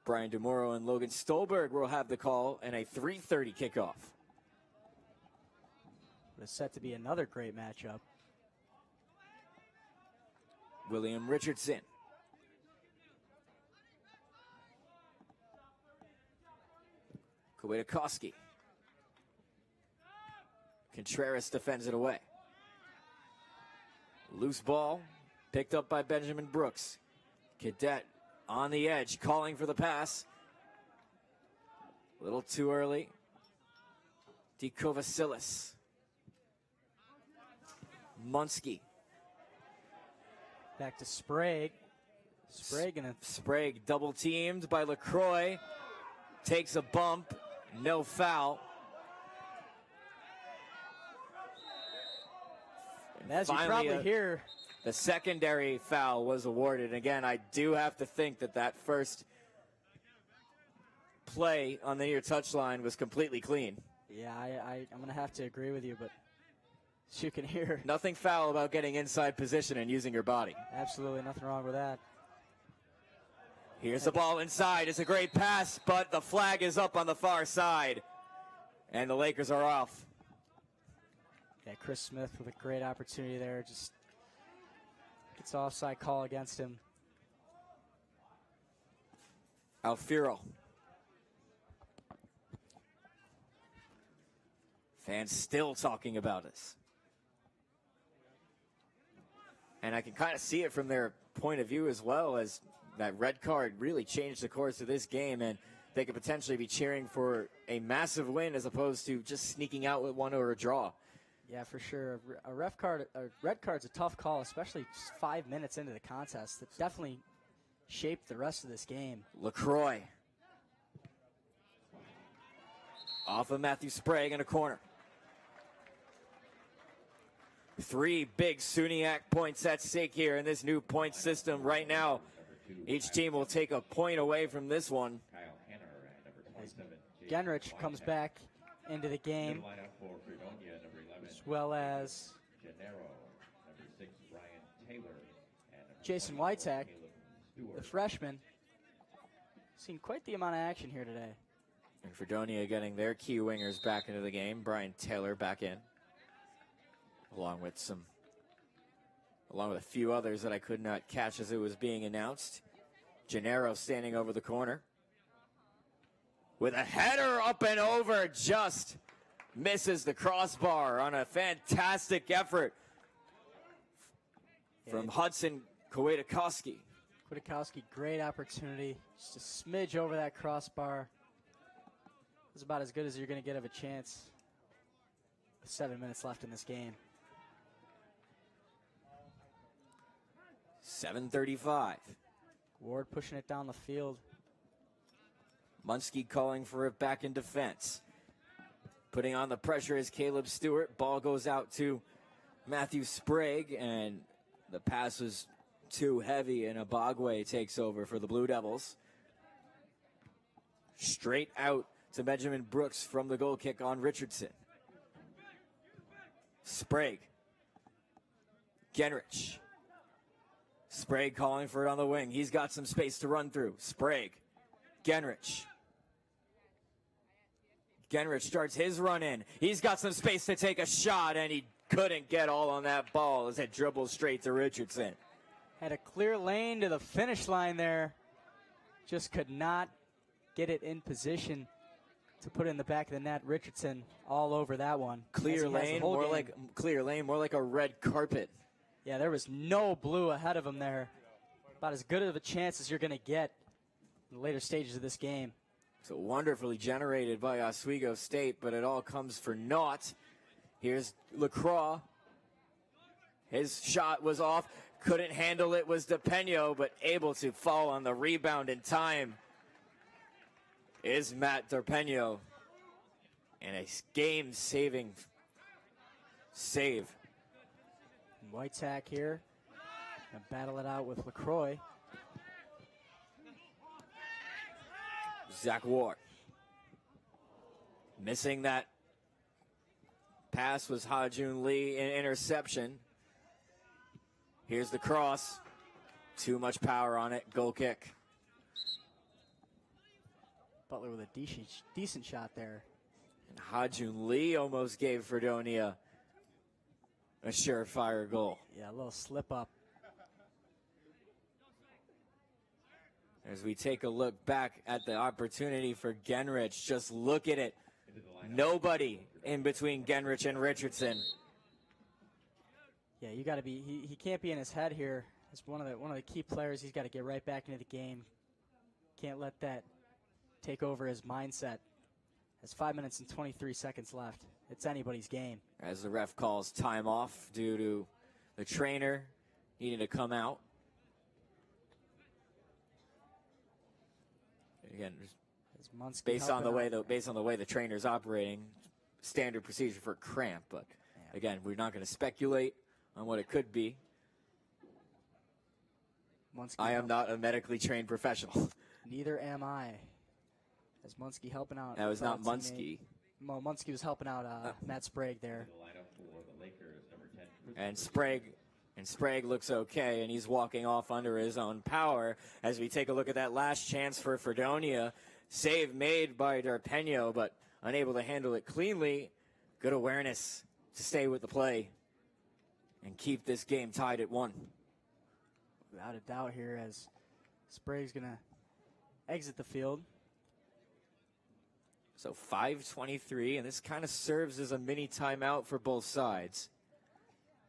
Brian DeMoro and Logan Stolberg will have the call and a 3:30 kickoff. It's set to be another great matchup. William Richardson. Kwiatkowski. Contreras defends it away. Loose ball picked up by Benjamin Brooks. Cadet on the edge calling for the pass. A little too early. Kovasilis. Munsky. Back to Sprague. Sprague double teamed by LaCroix. Takes a bump. No foul. And as you probably hear, the secondary foul was awarded. Again, I do have to think that first play on the near touchline was completely clean. Yeah, I'm going to have to agree with you, but as you can hear, nothing foul about getting inside position and using your body. Absolutely nothing wrong with that. Here's the ball inside. It's a great pass, but the flag is up on the far side, and the Lakers are off. Yeah, Chris Smith with a great opportunity there. Just gets offside call against him. Alfiero. Fans still talking about us. And I can kind of see it from their point of view as well, as that red card really changed the course of this game, and they could potentially be cheering for a massive win as opposed to just sneaking out with one or a draw. Yeah, for sure. A red card's a tough call, especially just 5 minutes into the contest. It definitely shaped the rest of this game. LaCroix off of Matthew Sprague in a corner. 3 big SUNYAC points at stake here in this new point system right now. Each team will take a point away from this one. As Genrich comes back into the game, as well as Jason Whitek, the freshman. Seen quite the amount of action here today. And Fredonia getting their key wingers back into the game. Brian Taylor back in, along with a few others that I could not catch as it was being announced. Gennaro standing over the corner with a header up and over, just misses the crossbar on a fantastic effort from Hudson Kwiatkowski. Kwiatkowski, great opportunity. Just a smidge over that crossbar. It was about as good as you're going to get of a chance with 7 minutes left in this game. 7:35. Ward pushing it down the field. Munski calling for it back in defense. Putting on the pressure is Caleb Stewart. Ball goes out to Matthew Sprague, and the pass was too heavy, and Abagwe takes over for the Blue Devils. Straight out to Benjamin Brooks from the goal kick on Richardson. Sprague. Genrich. Sprague calling for it on the wing. He's got some space to run through. Sprague. Genrich. Genrich starts his run in. He's got some space to take a shot, and he couldn't get all on that ball as it dribbles straight to Richardson. Had a clear lane to the finish line there. Just could not get it in position to put it in the back of the net. Richardson all over that one. Clear lane, more like a red carpet. Yeah, there was no blue ahead of him there. About as good of a chance as you're going to get in the later stages of this game. So wonderfully generated by Oswego State, but it all comes for naught. Here's LaCroix. His shot was off. Couldn't handle it was DePeno, but able to fall on the rebound in time is Matt DePeno. And a game-saving save. Whitek here. Gonna battle it out with LaCroix. Zach Ward. Missing that pass was Ha-Jun Lee in interception. Here's the cross. Too much power on it. Goal kick. Butler with a decent shot there. And Ha-Jun Lee almost gave Fredonia a surefire goal. Yeah, a little slip up. As we take a look back at the opportunity for Genrich, just look at it. Nobody in between Genrich and Richardson. Yeah, you got to be. He can't be in his head here. As one of the key players, he's got to get right back into the game. Can't let that take over his mindset. There's 5 minutes and 23 seconds left. It's anybody's game. As the ref calls time off due to the trainer needing to come out. Again, based on the way the trainer's operating, standard procedure for cramp. But again, we're not going to speculate on what it could be. I am not a medically trained professional. Neither am I. As Munski helping out. That was not Munski. Well, Munski was helping out Matt Sprague there. And Sprague looks okay, and he's walking off under his own power. As we take a look at that last chance for Fredonia, save made by DePeno, but unable to handle it cleanly. Good awareness to stay with the play and keep this game tied at 1. Without a doubt here, as Sprague's going to exit the field. So 5:23, and this kind of serves as a mini timeout for both sides.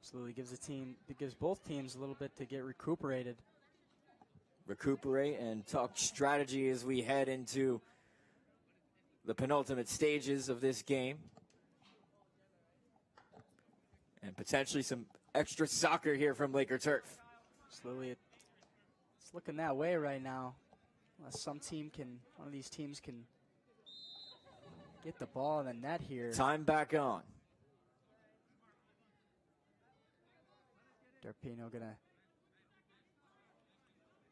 Absolutely gives both teams a little bit to get recuperated. Recuperate and talk strategy as we head into the penultimate stages of this game. And potentially some extra soccer here from Laker Turf. Absolutely. It's looking that way right now. Unless one of these teams can get the ball in the net here. Time back on. Darpino gonna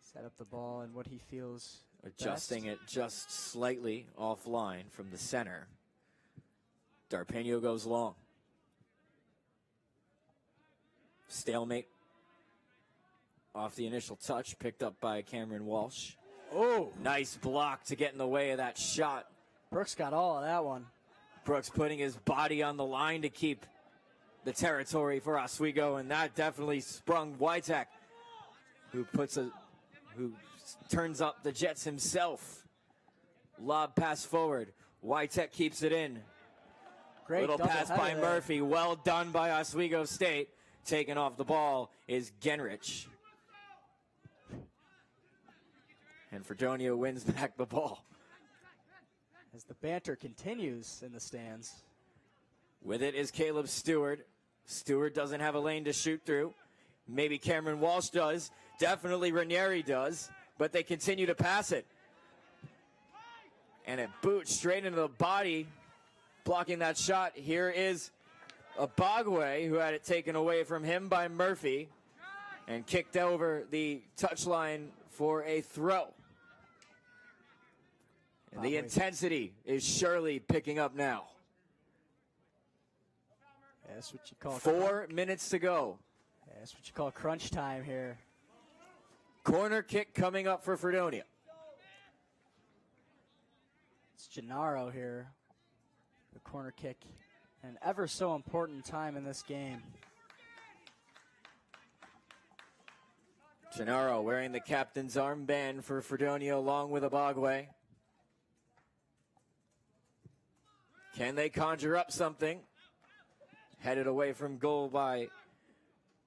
set up the ball and what he feels Adjusting best. it just slightly offline from the center. Darpino goes long. Stalemate off the initial touch, picked up by Cameron Walsh. Oh, nice block to get in the way of that shot. Brooks got all of that one. Brooks putting his body on the line to keep the territory for Oswego, and that definitely sprung Witek, who turns up the Jets himself. Lob pass forward. Witek keeps it in. Great little pass by Murphy. Well done by Oswego State. Taking off the ball is Genrich. And Fredonia wins back the ball. As the banter continues in the stands. With it is Caleb Stewart. Stewart doesn't have a lane to shoot through. Maybe Cameron Walsh does. Definitely Ranieri does. But they continue to pass it. And it boots straight into the body. Blocking that shot. Here is Abagwe, who had it taken away from him by Murphy. And kicked over the touchline for a throw. And the intensity is surely picking up now. That's what you call 4 minutes to go. That's what you call crunch time here. Corner kick coming up for Fredonia. It's Gennaro here. The corner kick. An ever so important time in this game. Gennaro wearing the captain's armband for Fredonia along with Abagwe. Can they conjure up something? Headed away from goal by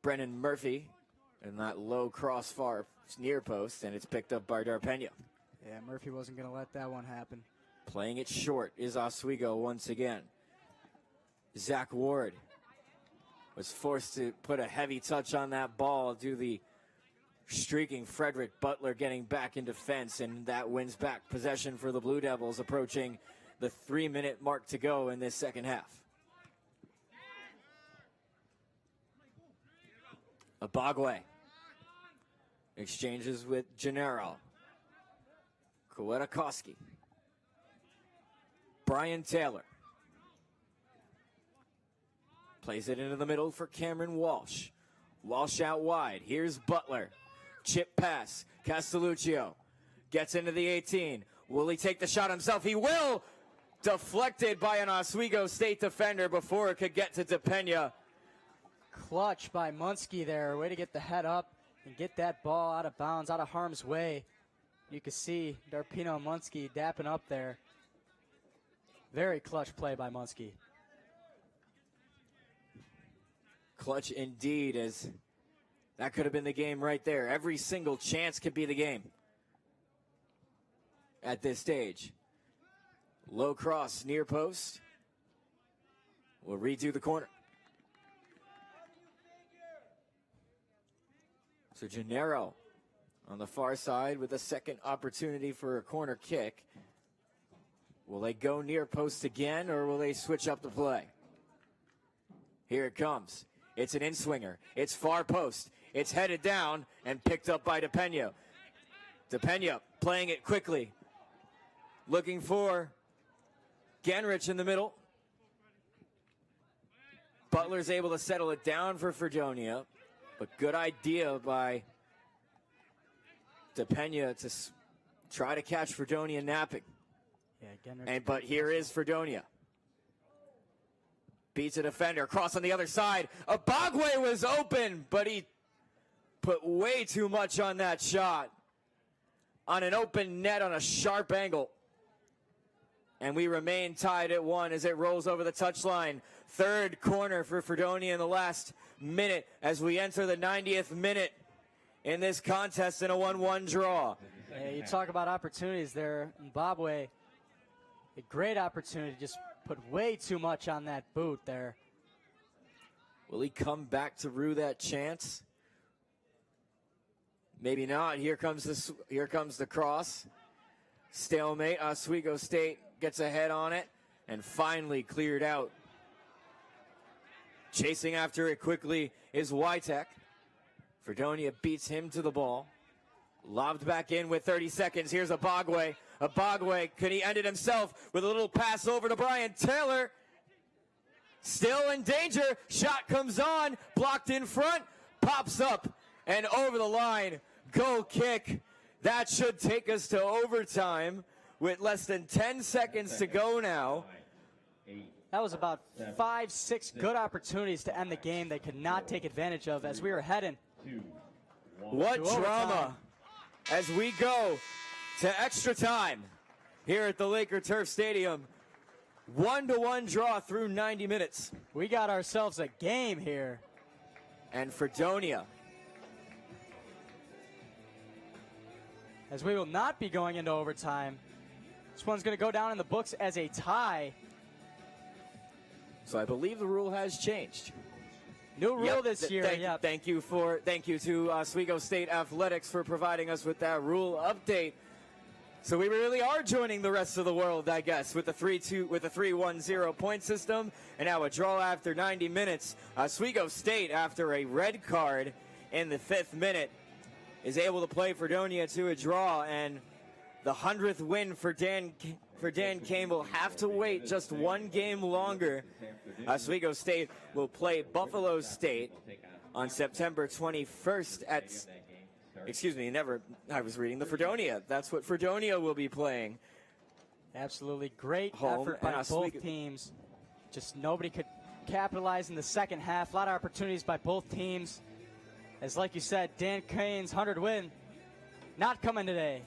Brennan Murphy. And that low crossbar near post, and it's picked up by Darpeno. Yeah, Murphy wasn't going to let that one happen. Playing it short is Oswego once again. Zach Ward was forced to put a heavy touch on that ball due to the streaking Frederick Butler getting back in defense, and that wins back possession for the Blue Devils, approaching the 3-minute mark to go in this second half. Abagwe exchanges with Gennaro. Kwiatkowski. Brian Taylor. Plays it into the middle for Cameron Walsh. Walsh out wide. Here's Butler. Chip pass. Castelluccio gets into the 18. Will he take the shot himself? He will! Deflected by an Oswego State defender before it could get to DePena. Clutch by Munski there. Way to get the head up and get that ball out of bounds, out of harm's way. You can see Darpeno and Munski dapping up there. Very clutch play by Munski. Clutch indeed, as that could have been the game right there. Every single chance could be the game at this stage. Low cross, near post. We'll redo the corner. So Gennaro on the far side with a second opportunity for a corner kick. Will they go near post again, or will they switch up the play? Here it comes. It's an in-swinger. It's far post. It's headed down and picked up by DePena. DePena playing it quickly. Looking for Genrich in the middle. Butler's able to settle it down for Fredonia. But good idea by DePena to try to catch Fredonia napping. Yeah, Genrich. But here is Fredonia. Beats a defender. Cross on the other side. Abagwe was open, but he put way too much on that shot. On an open net on a sharp angle. And we remain tied at 1 as it rolls over the touchline. Third corner for Fredonia in the last minute as we enter the 90th minute in this contest in a 1-1 draw. Yeah, you talk about opportunities there. Zimbabwe, a great opportunity, just put way too much on that boot there. Will he come back to rue that chance? Maybe not. Here comes the cross. Stalemate. Oswego State gets ahead on it and finally cleared out. Chasing after it quickly is Wytek. Fredonia beats him to the ball. Lobbed back in with 30 seconds. Here's Abagwe. Abagwe, could he end it himself with a little pass over to Brian Taylor? Still in danger. Shot comes on. Blocked in front. Pops up and over the line. Goal kick. That should take us to overtime with less than 10 seconds to go now. That was about 5-6 good opportunities to end the game they could not take advantage of as we were heading. What drama as we go to extra time here at the Laker Turf Stadium. 1-1 draw through 90 minutes. We got ourselves a game here. And Fredonia, as we will not be going into overtime. This one's going to go down in the books as a tie. So I believe the rule has changed. New rule this year. Thank you to Oswego State Athletics for providing us with that rule update. So we really are joining the rest of the world, I guess, with the 3-1-0 point system, and now a draw after 90 minutes. Oswego State, after a red card in the 5th minute, is able to play Fredonia to a draw, and the 100th win for Dan Kane will have to wait just one game longer. Oswego State will play Buffalo State on September 21st at, I was reading the Fredonia. That's what Fredonia will be playing. Absolutely great Home effort by and both teams. Just nobody could capitalize in the second half. A lot of opportunities by both teams. As like you said, Dan Kane's 100 win, not coming today.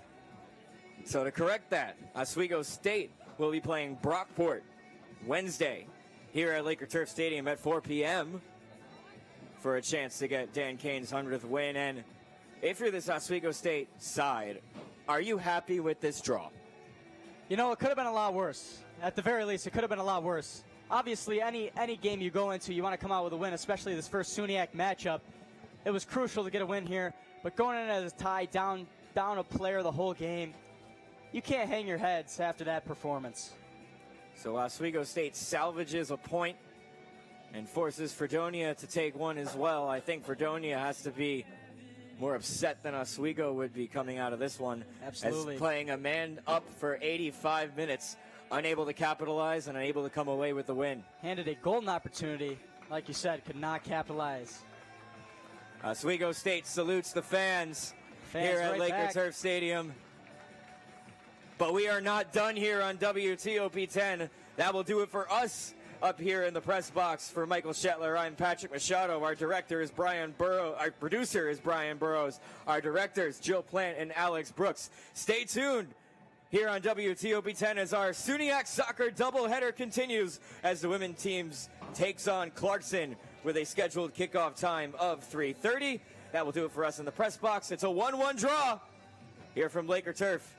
So to correct that, Oswego State will be playing Brockport Wednesday here at Laker Turf Stadium at 4 p.m. for a chance to get Dan Kane's 100th win. And if you're this Oswego State side, are you happy with this draw? You know, it could have been a lot worse. At the very least, it could have been a lot worse. Obviously, any game you go into, you want to come out with a win, especially this first SUNY matchup. It was crucial to get a win here, but going in as a tie, down a player the whole game, you can't hang your heads after that performance. So Oswego State salvages a point and forces Fredonia to take one as well. I think Fredonia has to be more upset than Oswego would be coming out of this one. Absolutely. As playing a man up for 85 minutes, unable to capitalize and unable to come away with the win. Handed a golden opportunity, like you said, could not capitalize. Oswego State salutes the fans here at Laker Turf Stadium. But we are not done here on WTOP 10. That will do it for us up here in the press box. For Michael Shetler, I'm Patrick Machado. Our director is Brian Burrows. Our producer is Brian Burrows. Our directors, Jill Plant and Alex Brooks. Stay tuned here on WTOP 10 as our SUNY soccer doubleheader continues as the women teams takes on Clarkson with a scheduled kickoff time of 3:30. That will do it for us in the press box. It's a 1-1 draw here from Laker Turf.